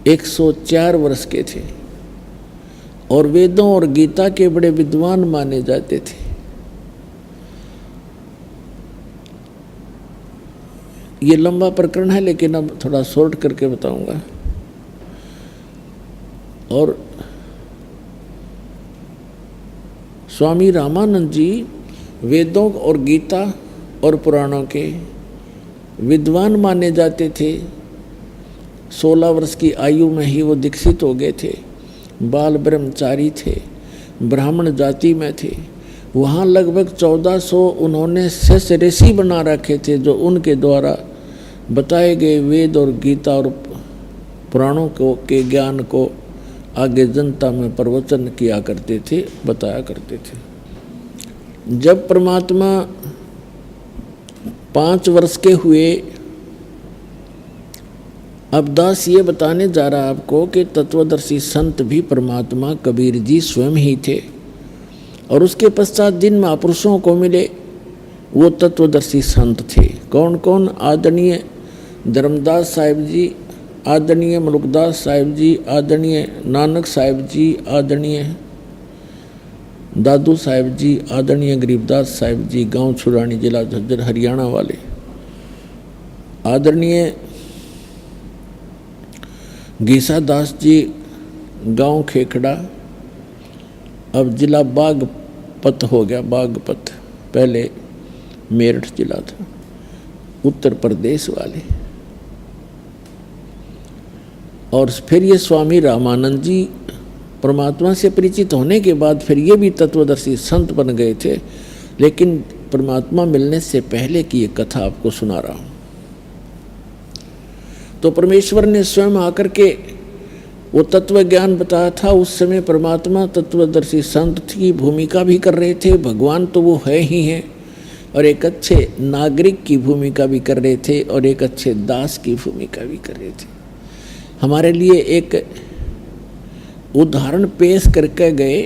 104 वर्ष के थे और वेदों और गीता के बड़े विद्वान माने जाते थे। ये लंबा प्रकरण है, लेकिन अब थोड़ा शॉर्ट करके बताऊंगा। और स्वामी रामानंद जी वेदों और गीता और पुराणों के विद्वान माने जाते थे। 16 वर्ष की आयु में ही वो दीक्षित हो गए थे, बाल ब्रह्मचारी थे, ब्राह्मण जाति में थे। वहाँ लगभग 1400 उन्होंने शिष्य ऋषि बना रखे थे, जो उनके द्वारा बताए गए वेद और गीता और पुराणों के ज्ञान को आगे जनता में प्रवचन किया करते थे, बताया करते थे। जब परमात्मा 5 वर्ष के हुए, अब दास ये बताने जा रहा आपको कि तत्वदर्शी संत भी परमात्मा कबीर जी स्वयं ही थे। और उसके पश्चात जिन महापुरुषों को मिले वो तत्वदर्शी संत थे। कौन कौन? आदरणीय धर्मदास साहिब जी, आदरणीय मलुकदास साहिब जी, आदरणीय नानक साहिब जी, आदरणीय दादू साहिब जी, आदरणीय गरीबदास साहिब जी, गांव छुरानी, जिला झज्जर, हरियाणा वाले, आदरणीय गीसा दास जी, गांव खेखड़ा, अब जिला बागपत हो गया, बागपत, पहले मेरठ जिला था, उत्तर प्रदेश वाले। और फिर ये स्वामी रामानंद जी परमात्मा से परिचित होने के बाद फिर ये भी तत्वदर्शी संत बन गए थे। लेकिन परमात्मा मिलने से पहले की ये कथा आपको सुना रहा हूँ। तो परमेश्वर ने स्वयं आकर के वो तत्व ज्ञान बताया था। उस समय परमात्मा तत्वदर्शी संत की भूमिका भी कर रहे थे। भगवान तो वो है ही हैं, और एक अच्छे नागरिक की भूमिका भी कर रहे थे, और एक अच्छे दास की भूमिका भी कर रहे थे। हमारे लिए एक उदाहरण पेश करके गए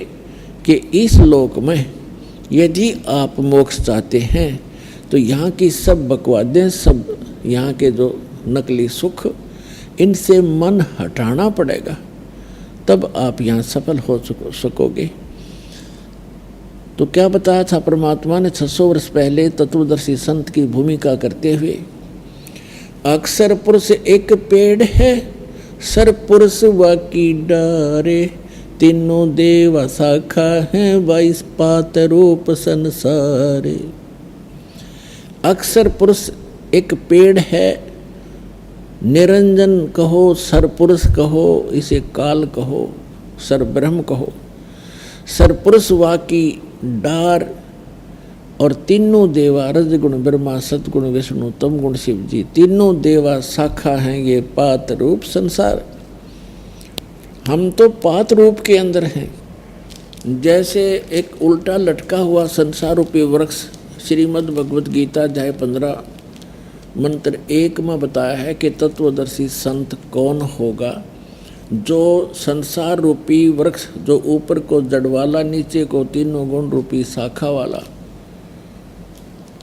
कि इस लोक में यदि आप मोक्ष चाहते हैं तो यहाँ की सब बकवादें, सब यहाँ के जो नकली सुख, इनसे मन हटाना पड़ेगा, तब आप यहाँ सफल हो सकोगे। तो क्या बताया था परमात्मा ने 600 वर्ष पहले तत्वदर्शी संत की भूमिका करते हुए? अक्सर पुरुष एक पेड़ है, सर पुरुष वाकी डारे, तीनों देवा शाखा हैं, 22 पात रूप संसारे। अक्सर पुरुष एक पेड़ है, निरंजन कहो, सर पुरुष कहो, इसे काल कहो, सर ब्रह्म कहो, सर पुरुष वाकी डार, और तीनों देवा रजगुण ब्रह्मा, सतगुण विष्णु, तम गुण शिव जी, तीनों देवा शाखा हैं ये पात रूप संसार। हम तो पात रूप के अंदर हैं। जैसे एक उल्टा लटका हुआ संसार रूपी वृक्ष, श्रीमद् भगवद गीता अध्याय 15 मंत्र 1 में बताया है कि तत्वदर्शी संत कौन होगा। जो संसार रूपी वृक्ष, जो ऊपर को जड़ वाला, नीचे को तीनों गुण रूपी शाखा वाला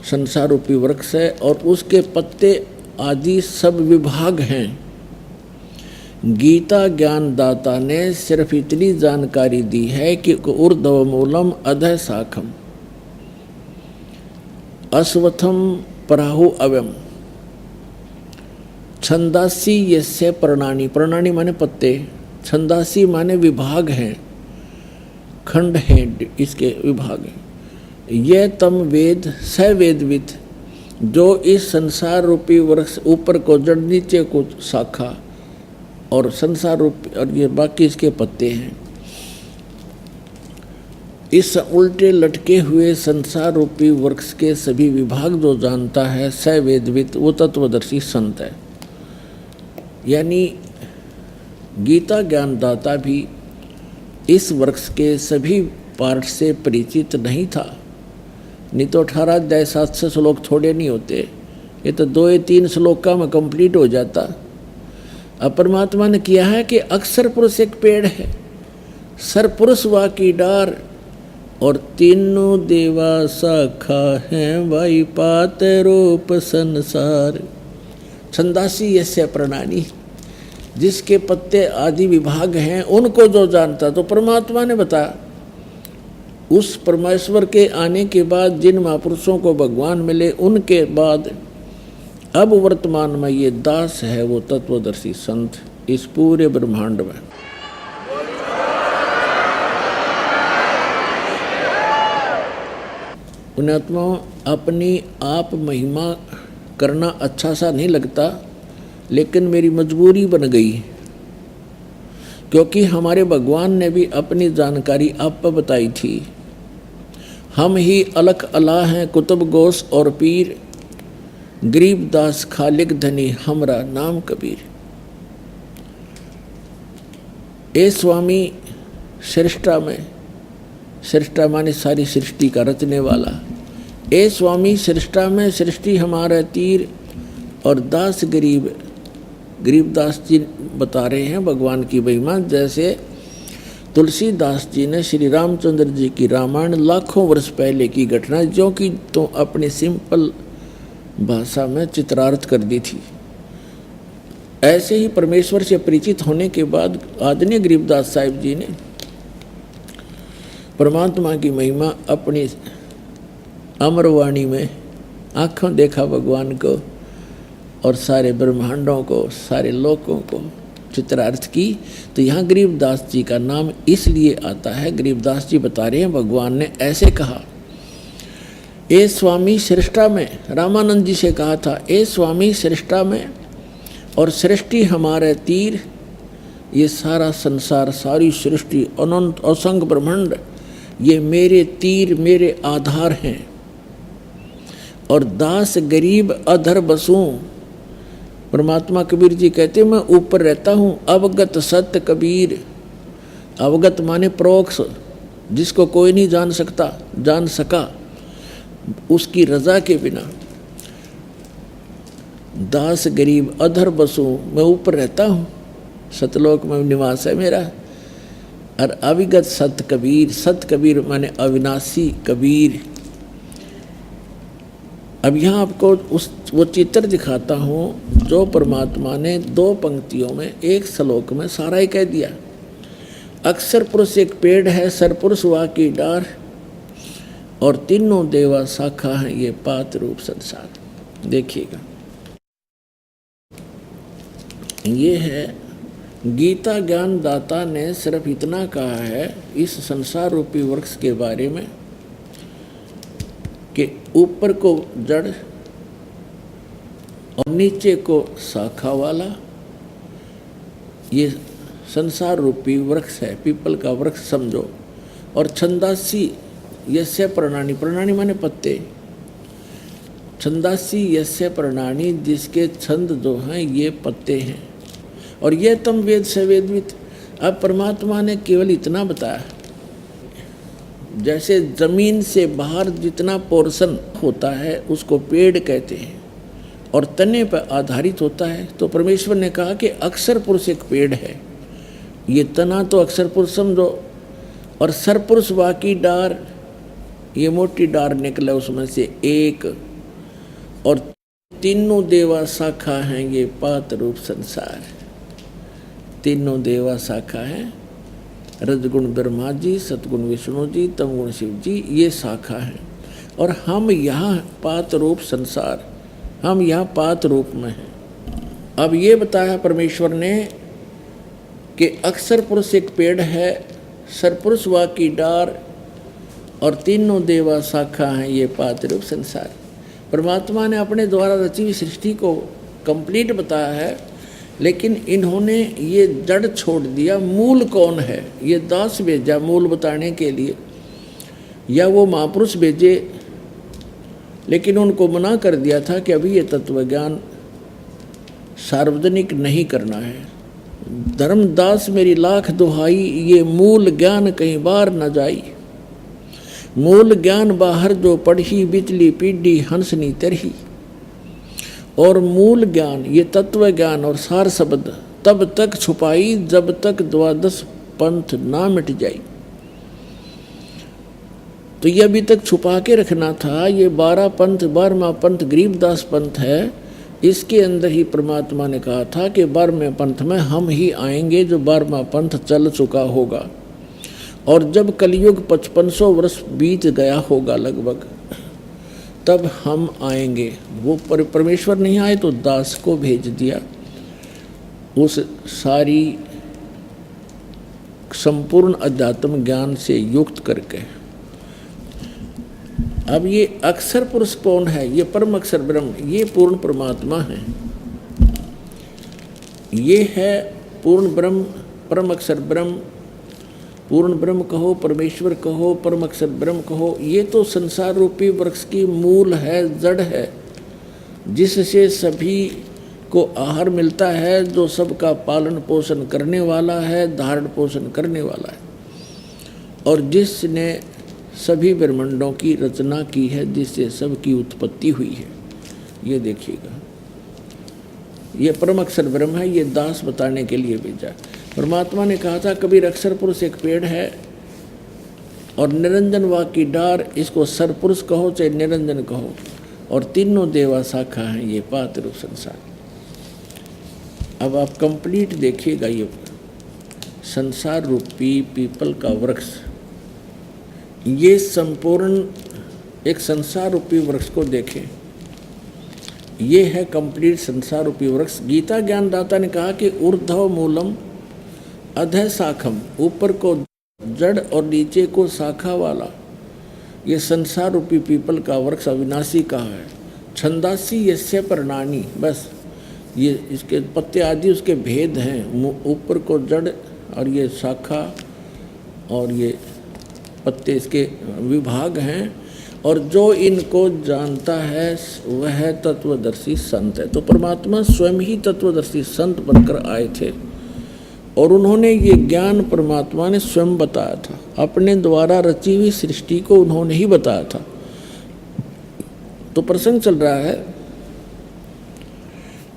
संसार रूपी वृक्ष है, और उसके पत्ते आदि सब विभाग हैं। गीता ज्ञान दाता ने सिर्फ इतनी जानकारी दी है कि ऊर्ध्व मूलम अधः शाखम अश्वत्थम पराहु अव्यम छंदासी यस्य प्रणानी, प्रणानी माने पत्ते, छंदासी माने विभाग हैं, खंड हैं, इसके विभाग हैं। यह तम वेद स वेदविद, जो इस संसार रूपी वृक्ष ऊपर को जड़, नीचे को शाखा और संसार रूपी, और ये बाकी इसके पत्ते हैं। इस उल्टे लटके हुए संसार रूपी वृक्ष के सभी विभाग जो जानता है, स वेदविद, वो तत्वदर्शी संत है। यानी गीता ज्ञानदाता भी इस वृक्ष के सभी पार्ट से परिचित नहीं था। नहीं तो 18 अध्याय 700 श्लोक थोड़े नहीं होते, ये तो 2 या 3 श्लोक का में कंप्लीट हो जाता। अब परमात्मा ने किया है कि अक्षर पुरुष एक पेड़ है, सरपुरुष वा की डार, और तीनों देवा शाखा हैं, वाई पात रूप संसार। छंदासी यस्य प्रणानी, जिसके पत्ते आदि विभाग हैं उनको जो जानता, तो परमात्मा ने बताया। उस परमेश्वर के आने के बाद जिन महापुरुषों को भगवान मिले, उनके बाद अब वर्तमान में ये दास है वो तत्वदर्शी संत इस पूरे ब्रह्मांड में। पुण्यात्माओं, अपनी आप महिमा करना अच्छा सा नहीं लगता, लेकिन मेरी मजबूरी बन गई, क्योंकि हमारे भगवान ने भी अपनी जानकारी आप पर बताई थी। हम ही अलख अला हैं, कुतुब गोस और पीर, गरीबदास खालिक धनी हमरा नाम कबीर। ए स्वामी सृष्टा में, सृष्टा माने सारी सृष्टि का रचने वाला, ए स्वामी सृष्टा में सृष्टि हमारा तीर, और दास गरीब, गरीबदास जी बता रहे हैं भगवान की महिमा। जैसे तुलसीदास जी ने श्री रामचंद्र जी की रामायण लाखों वर्ष पहले की घटना जो कि तो अपनी सिंपल भाषा में चित्रार्थ कर दी थी। ऐसे ही परमेश्वर से परिचित होने के बाद आदरणीय गरीबदास साहिब जी ने परमात्मा की महिमा अपनी अमरवाणी में आँखों देखा भगवान को, और सारे ब्रह्मांडों को, सारे लोकों को चित्रार्थ की। तो यहाँ गरीबदास जी का नाम इसलिए आता है, गरीबदास जी बता रहे हैं भगवान ने ऐसे कहा, ए स्वामी सृष्टा में, रामानंद जी से कहा था, ए स्वामी सृष्टा में, और सृष्टि हमारे तीर, ये सारा संसार, सारी सृष्टि, अनंत असंख्य ब्रह्मांड, ये मेरे तीर, मेरे आधार हैं। और दास गरीब अधर बसूं, परमात्मा कबीर जी कहते मैं ऊपर रहता हूँ। अवगत सत्य कबीर, अवगत माने प्रोक्ष, जिसको कोई नहीं जान सकता, जान सका उसकी रजा के बिना। दास गरीब अधर बसूं, मैं ऊपर रहता हूँ, सतलोक में निवास है मेरा। और अविगत सत कबीर, सत कबीर माने अविनाशी कबीर। अब यहाँ आपको वो चित्र दिखाता हूँ जो परमात्मा ने 2 पंक्तियों में, 1 श्लोक में सारा ही कह दिया। अक्षर पुरुष एक पेड़ है, सरपुरुष वा की डार, और तीनों देवा शाखा हैं, ये पात रूप संसार। देखिएगा, ये है गीता ज्ञान दाता ने सिर्फ इतना कहा है इस संसार रूपी वृक्ष के बारे में कि ऊपर को जड़ और नीचे को शाखा वाला ये संसार रूपी वृक्ष है, पीपल का वृक्ष समझो। और छंदासी यस्य प्रणानी, प्रणानी माने पत्ते, छंदासी यस्य प्रणानी, जिसके छंद जो हैं ये पत्ते हैं। और ये तम वेद से वेदवित। अब परमात्मा ने केवल इतना बताया, जैसे जमीन से बाहर जितना पोर्शन होता है उसको पेड़ कहते हैं और तने पर आधारित होता है, तो परमेश्वर ने कहा कि अक्षर पुरुष एक पेड़ है ये तना तो अक्षर पुरुष समझो, और सरपुरुष वाकी डार, ये मोटी डार निकले उसमें से एक, और तीनों देवा शाखा हैं ये पात रूप संसार। तीनों देवा शाखा हैं, रजगुण ब्रह्मा जी, सतगुण विष्णु जी, तमगुण शिव जी, ये शाखा है। और हम यहाँ पात रूप संसार, हम यहाँ पात रूप में हैं। अब ये बताया परमेश्वर ने कि अक्षर पुरुष एक पेड़ है, सरपुरुष वाकी डार, और तीनों देवा शाखा हैं ये पात रूप संसार। परमात्मा ने अपने द्वारा रची हुई सृष्टि को कंप्लीट बताया है, लेकिन इन्होंने ये जड़ छोड़ दिया। मूल कौन है, ये दास भेजा मूल बताने के लिए, या वो महापुरुष भेजे, लेकिन उनको मना कर दिया था कि अभी ये तत्व ज्ञान सार्वजनिक नहीं करना है। धर्मदास मेरी लाख दुहाई, ये मूल ज्ञान कहीं बाहर न जाई। मूल ज्ञान बाहर जो पढ़ी, बिचली पीढ़ी हंसनी तरही। और मूल ज्ञान ये तत्व ज्ञान और सार शब्द तब तक छुपाई जब तक द्वादश पंथ ना मिट जाई। तो ये अभी तक छुपा के रखना था। ये 12 पंथ, 12वां पंथ गरीबदास पंथ है। इसके अंदर ही परमात्मा ने कहा था कि 12वें पंथ में हम ही आएंगे, जो 12वां पंथ चल चुका होगा। और जब कलयुग 5500 वर्ष बीत गया होगा लगभग, तब हम आएंगे। वो परमेश्वर नहीं आए तो दास को भेज दिया, उस सारी संपूर्ण अध्यात्म ज्ञान से युक्त करके। अब ये अक्षर पुरुष कौन है, ये परम अक्षर ब्रह्म, ये पूर्ण परमात्मा है। ये है पूर्ण ब्रह्म, परम अक्षर ब्रह्म। पूर्ण ब्रह्म कहो, परमेश्वर कहो, परम अक्षर ब्रह्म कहो। ये तो संसार रूपी वृक्ष की मूल है, जड़ है, जिससे सभी को आहार मिलता है, जो सबका पालन पोषण करने वाला है, धारण पोषण करने वाला है, और जिसने सभी ब्रह्मांडों की रचना की है, जिससे सबकी उत्पत्ति हुई है। ये देखिएगा, ये परम अक्षर ब्रह्म है। ये दास बताने के लिए भेजा। परमात्मा ने कहा था कबीर अक्षर पुरुष एक पेड़ है, और निरंजन वाक की डार, इसको सरपुरुष कहो चाहे निरंजन कहो, और तीनों देवा शाखा हैं ये पात रूप संसार। अब आप कंप्लीट देखिएगा, ये संसार रूपी पीपल का वृक्ष, ये संपूर्ण एक संसार रूपी वृक्ष को देखें। ये है कंप्लीट संसार रूपी वृक्ष। गीता ज्ञानदाता ने कहा कि ऊर्ध्व मूलम अधः शाखम, ऊपर को जड़ और नीचे को शाखा वाला ये संसार रूपी पीपल का वृक्ष अविनाशी कहा है। छंदासी यस्य पर्णानि, बस ये इसके पत्ते आदि उसके भेद हैं। ऊपर को जड़ और ये शाखा और ये पत्ते इसके विभाग हैं, और जो इनको जानता है वह तत्वदर्शी संत है। तो परमात्मा स्वयं ही तत्वदर्शी संत बनकर आए थे, और उन्होंने ये ज्ञान परमात्मा ने स्वयं बताया था। अपने द्वारा रची हुई सृष्टि को उन्होंने ही बताया था। तो प्रसंग चल रहा है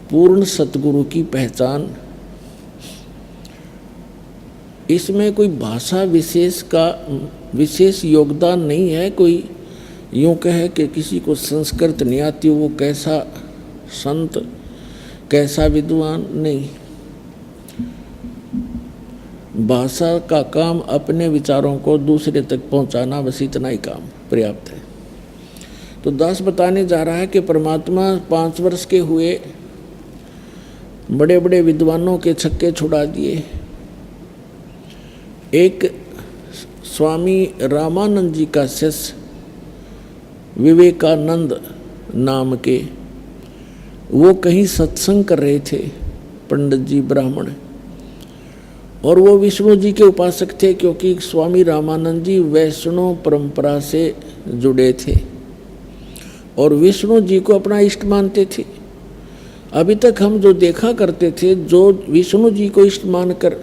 पूर्ण सतगुरु की पहचान। इसमें कोई भाषा विशेष का विशेष योगदान नहीं है। कोई यूँ कहे कि किसी को संस्कृत नहीं आती, वो कैसा संत, कैसा विद्वान, नहीं। भाषा का काम अपने विचारों को दूसरे तक पहुंचाना, बस इतना ही काम पर्याप्त है। तो दास बताने जा रहा है कि परमात्मा 5 वर्ष के हुए, बड़े बड़े विद्वानों के छक्के छुड़ा दिए। एक स्वामी रामानंद जी का शिष्य विवेकानंद नाम के, वो कहीं सत्संग कर रहे थे, पंडित जी ब्राह्मण, और वो विष्णु जी के उपासक थे, क्योंकि स्वामी रामानंद जी वैष्णव परंपरा से जुड़े थे और विष्णु जी को अपना इष्ट मानते थे। अभी तक हम जो देखा करते थे, जो विष्णु जी को इष्ट मानकर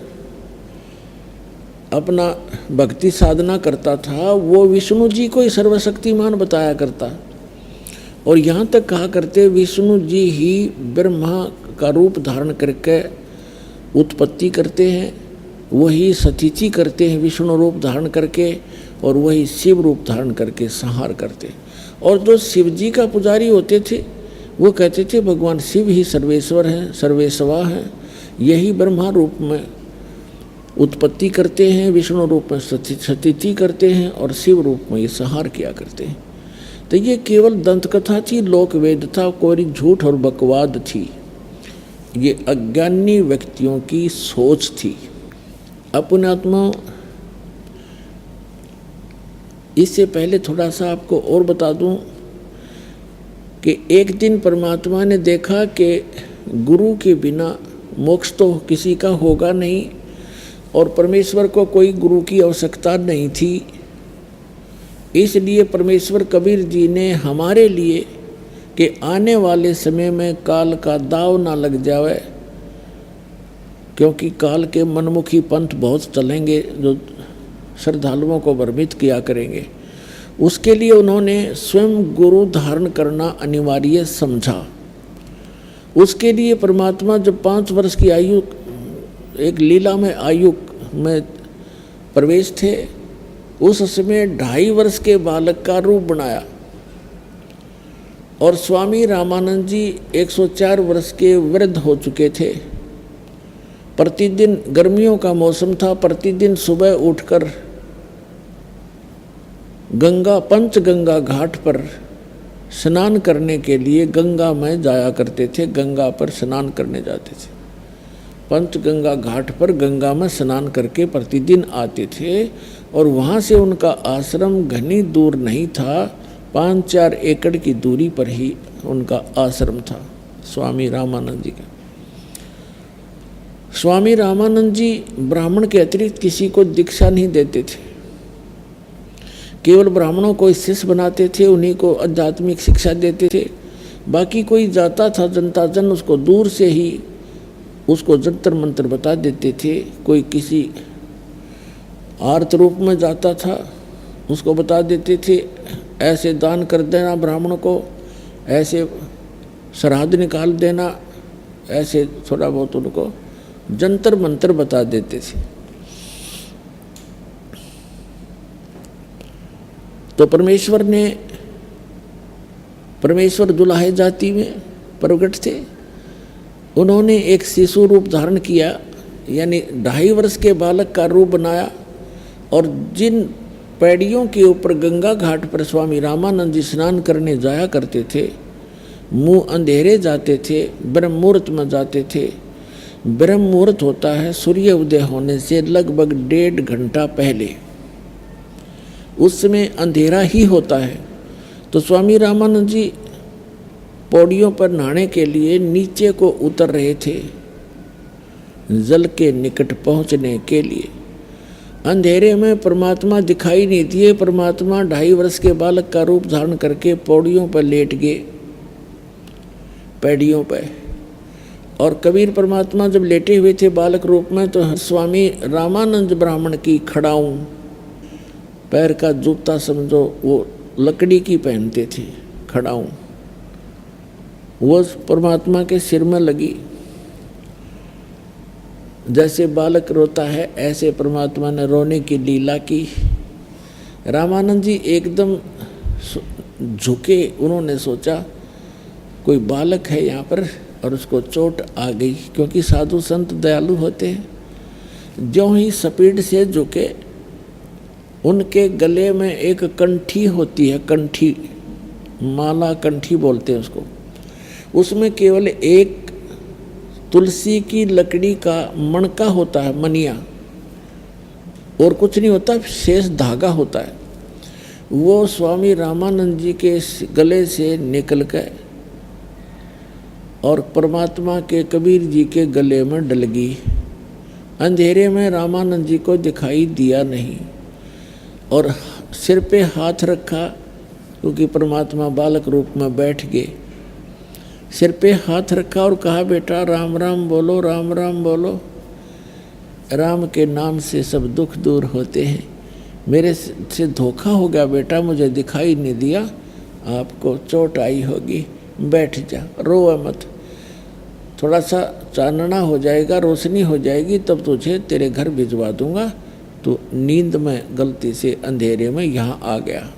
अपना भक्ति साधना करता था, वो विष्णु जी को ही सर्वशक्तिमान बताया करता, और यहाँ तक कहा करते विष्णु जी ही ब्रह्मा का रूप धारण करके उत्पत्ति करते हैं वही सतीची करते हैं विष्णु रूप धारण करके, और वही शिव रूप धारण करके संहार करते। और जो शिव जी का पुजारी होते थे वो कहते थे भगवान शिव ही सर्वेश्वर हैं, सर्वेश्वा हैं, यही ब्रह्मा रूप में उत्पत्ति करते हैं, विष्णु रूप में सतीची करते हैं, और शिव रूप में ये संहार किया करते हैं। तो ये केवल दंत कथा थी, लोक वेद था, कोई झूठ और बकवाद थी। ये अज्ञानी व्यक्तियों की सोच थी। अपने आत्मा, इससे पहले थोड़ा सा आपको और बता दूं कि एक दिन परमात्मा ने देखा कि गुरु के बिना मोक्ष तो किसी का होगा नहीं, और परमेश्वर को कोई गुरु की आवश्यकता नहीं थी। इसलिए परमेश्वर कबीर जी ने हमारे लिए कि आने वाले समय में काल का दाव ना लग जावे, क्योंकि काल के मनमुखी पंथ बहुत चलेंगे जो श्रद्धालुओं को भ्रमित किया करेंगे, उसके लिए उन्होंने स्वयं गुरु धारण करना अनिवार्य समझा। उसके लिए परमात्मा जब 5 वर्ष की आयु, एक लीला में आयु में प्रवेश थे, उस समय 2.5 वर्ष के बालक का रूप बनाया। और स्वामी रामानंद जी 104 वर्ष के वृद्ध हो चुके थे। प्रतिदिन, गर्मियों का मौसम था, प्रतिदिन सुबह उठकर पंचगंगा घाट पर स्नान करने के लिए गंगा में जाया करते थे, गंगा पर स्नान करने जाते थे। पंचगंगा घाट पर गंगा में स्नान करके प्रतिदिन आते थे, और वहाँ से उनका आश्रम घनी दूर नहीं था, 5-4 एकड़ की दूरी पर ही उनका आश्रम था स्वामी रामानंद जी का। स्वामी रामानंद जी ब्राह्मण के अतिरिक्त किसी को दीक्षा नहीं देते थे, केवल ब्राह्मणों को शिष्य बनाते थे, उन्हीं को आध्यात्मिक शिक्षा देते थे। बाकी कोई जाता था जनता जन, उसको दूर से ही उसको जंतर मंत्र बता देते थे। कोई किसी आर्त रूप में जाता था, उसको बता देते थे ऐसे दान कर देना ब्राह्मण को, ऐसे श्राद्ध निकाल देना, ऐसे थोड़ा बहुत उनको जंतर मंत्र बता देते थे। तो परमेश्वर दुलाहे जाति में प्रकट थे। उन्होंने एक शिशु रूप धारण किया, यानी 2.5 वर्ष के बालक का रूप बनाया, और जिन पैड़ियों के ऊपर गंगा घाट पर स्वामी रामानंद जी स्नान करने जाया करते थे, मुँह अंधेरे जाते थे, ब्रह्म मुहूर्त में जाते थे। ब्रह्म मुहूर्त होता है सूर्य उदय होने से लगभग 1.5 घंटा पहले, उस समय अंधेरा ही होता है। तो स्वामी रामानंद जी पौड़ियों पर नहाने के लिए नीचे को उतर रहे थे, जल के निकट पहुंचने के लिए। अंधेरे में परमात्मा दिखाई नहीं दिए। परमात्मा 2.5 वर्ष के बालक का रूप धारण करके पौड़ियों पर लेट गए, पैड़ियों पर। और कबीर परमात्मा जब लेटे हुए थे बालक रूप में, तो स्वामी रामानंद ब्राह्मण की खड़ाऊं, पैर का जूता समझो, वो लकड़ी की पहनते थे खड़ाऊं, वो परमात्मा के सिर में लगी। जैसे बालक रोता है ऐसे परमात्मा ने रोने की लीला की। रामानंद जी एकदम झुके, उन्होंने सोचा कोई बालक है यहाँ पर और उसको चोट आ गई, क्योंकि साधु संत दयालु होते हैं। ज्यों ही स्पीड से झुके, उनके गले में एक कंठी होती है, कंठी, माला कंठी बोलते हैं उसको। उसमें केवल एक तुलसी की लकड़ी का मणका होता है, मनिया, और कुछ नहीं होता, शेष धागा होता है। वो स्वामी रामानंद जी के गले से निकल गए और परमात्मा के कबीर जी के गले में डल गई। अंधेरे में रामानंद जी को दिखाई दिया नहीं, और सिर पे हाथ रखा, क्योंकि परमात्मा बालक रूप में बैठ गए। सिर पे हाथ रखा और कहा, बेटा राम राम बोलो, राम राम बोलो। राम के नाम से सब दुख दूर होते हैं। मेरे से धोखा हो गया बेटा, मुझे दिखाई नहीं दिया, आपको चोट आई होगी, बैठ जा, रोवा मत। थोड़ा सा चानना हो जाएगा, रोशनी हो जाएगी, तब तुझे तेरे घर भिजवा दूंगा। तो नींद में गलती से अंधेरे में यहाँ आ गया।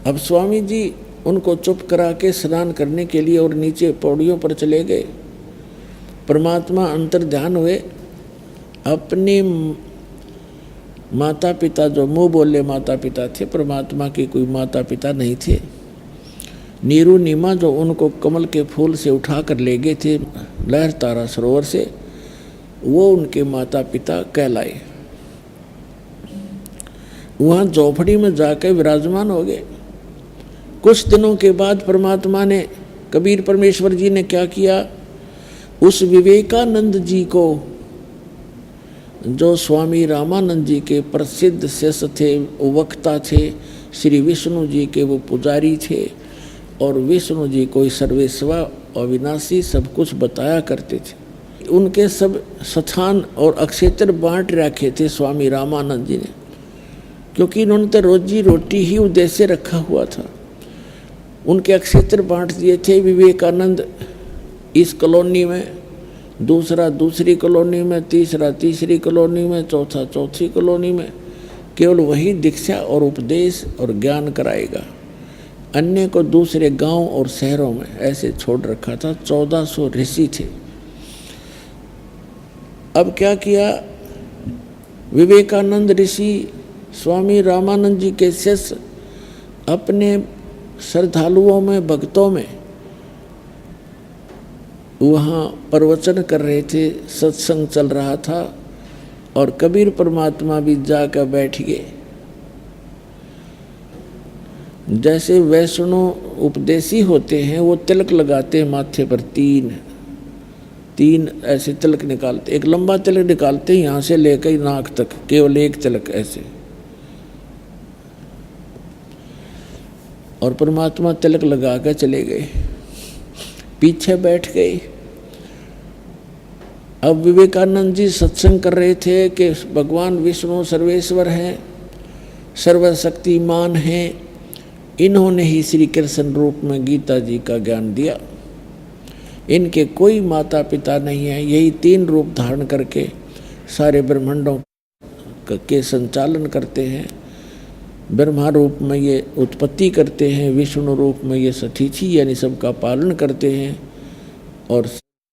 अब स्वामी जी उनको चुप करा के स्नान करने के लिए और नीचे पौड़ियों पर चले गए। परमात्मा अंतर ध्यान हुए। अपने माता पिता, जो मुँह बोले माता पिता थे, परमात्मा के कोई माता पिता नहीं थे। नीरू नीमा जो उनको कमल के फूल से उठा कर ले गए थे लहर तारा सरोवर से, वो उनके माता पिता कहलाए। वहाँ झोपड़ी में जाकर विराजमान हो गए। कुछ दिनों के बाद परमात्मा ने, कबीर परमेश्वर जी ने क्या किया, उस विवेकानंद जी को, जो स्वामी रामानंद जी के प्रसिद्ध शिष्य थे, वक्ता थे, श्री विष्णु जी के वो पुजारी थे, और विष्णु जी कोई सर्वेश्वर अविनाशी सब कुछ बताया करते थे। उनके सब स्थान और अक्षेत्र बांट रखे थे स्वामी रामानंद जी ने, क्योंकि इन्होंने तो रोजी रोटी ही उद्देश्य रखा हुआ था। उनके अक्षेत्र बांट दिए थे। विवेकानंद इस कॉलोनी में, दूसरा दूसरी कॉलोनी में, तीसरा तीसरी कॉलोनी में, चौथा चौथी कॉलोनी में। केवल वही दीक्षा और उपदेश और ज्ञान कराएगा, अन्य को दूसरे गांव और शहरों में ऐसे छोड़ रखा था। 1400 ऋषि थे। अब क्या किया, विवेकानंद ऋषि स्वामी रामानंद जी के शिष्य अपने श्रद्धालुओं में, भक्तों में वहाँ प्रवचन कर रहे थे, सत्संग चल रहा था, और कबीर परमात्मा भी जाकर बैठ गए। जैसे वैष्णव उपदेशी होते हैं, वो तिलक लगाते हैं माथे पर, तीन ऐसे तिलक निकालते, एक लंबा तिलक निकालते हैं यहाँ से लेकर नाक तक, केवल एक तिलक ऐसे। और परमात्मा तिलक लगा कर चले गए, पीछे बैठ गए। अब विवेकानंद जी सत्संग कर रहे थे कि भगवान विष्णु सर्वेश्वर हैं, सर्वशक्तिमान हैं। इन्होंने ही श्री कृष्ण रूप में गीता जी का ज्ञान दिया। इनके कोई माता पिता नहीं है, यही 3 रूप धारण करके सारे ब्रह्मांडों के संचालन करते हैं। ब्रह्मा रूप में ये उत्पत्ति करते हैं, विष्णु रूप में ये सठीची यानी सबका पालन करते हैं, और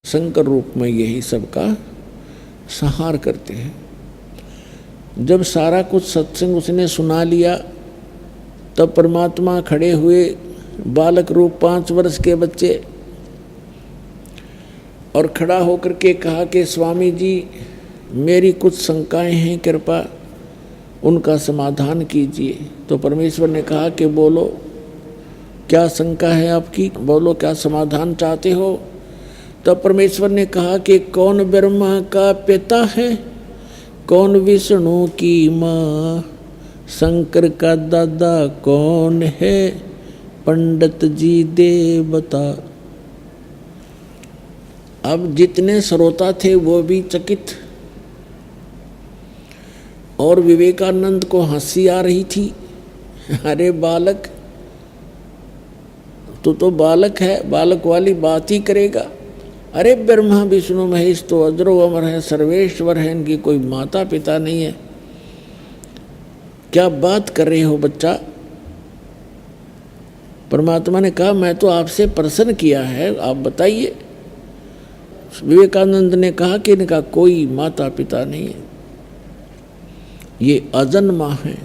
शंकर रूप में यही सबका संहार करते हैं। जब सारा कुछ सत्संग उसने सुना लिया, तब परमात्मा खड़े हुए, बालक रूप 5 वर्ष के बच्चे, और खड़ा होकर के कहा कि स्वामी जी, मेरी कुछ शंकाएं हैं, कृपा उनका समाधान कीजिए। तो परमेश्वर ने कहा कि बोलो, क्या शंका है आपकी, बोलो क्या समाधान चाहते हो। तब परमेश्वर ने कहा कि कौन ब्रह्मा का पिता है, कौन विष्णु की माँ, शंकर का दादा कौन है, पंडित जी दे बता। अब जितने श्रोता थे वो भी चकित, और विवेकानंद को हंसी आ रही थी। अरे बालक, तू तो बालक है, बालक वाली बात ही करेगा। अरे ब्रह्मा विष्णु महेश तो अजरो अमर है, सर्वेश्वर है, इनकी कोई माता पिता नहीं है, क्या बात कर रहे हो बच्चा। परमात्मा ने कहा मैं तो आपसे प्रश्न किया है, आप बताइए। विवेकानंद ने कहा कि इनका कोई माता पिता नहीं है, ये अजन्मा है।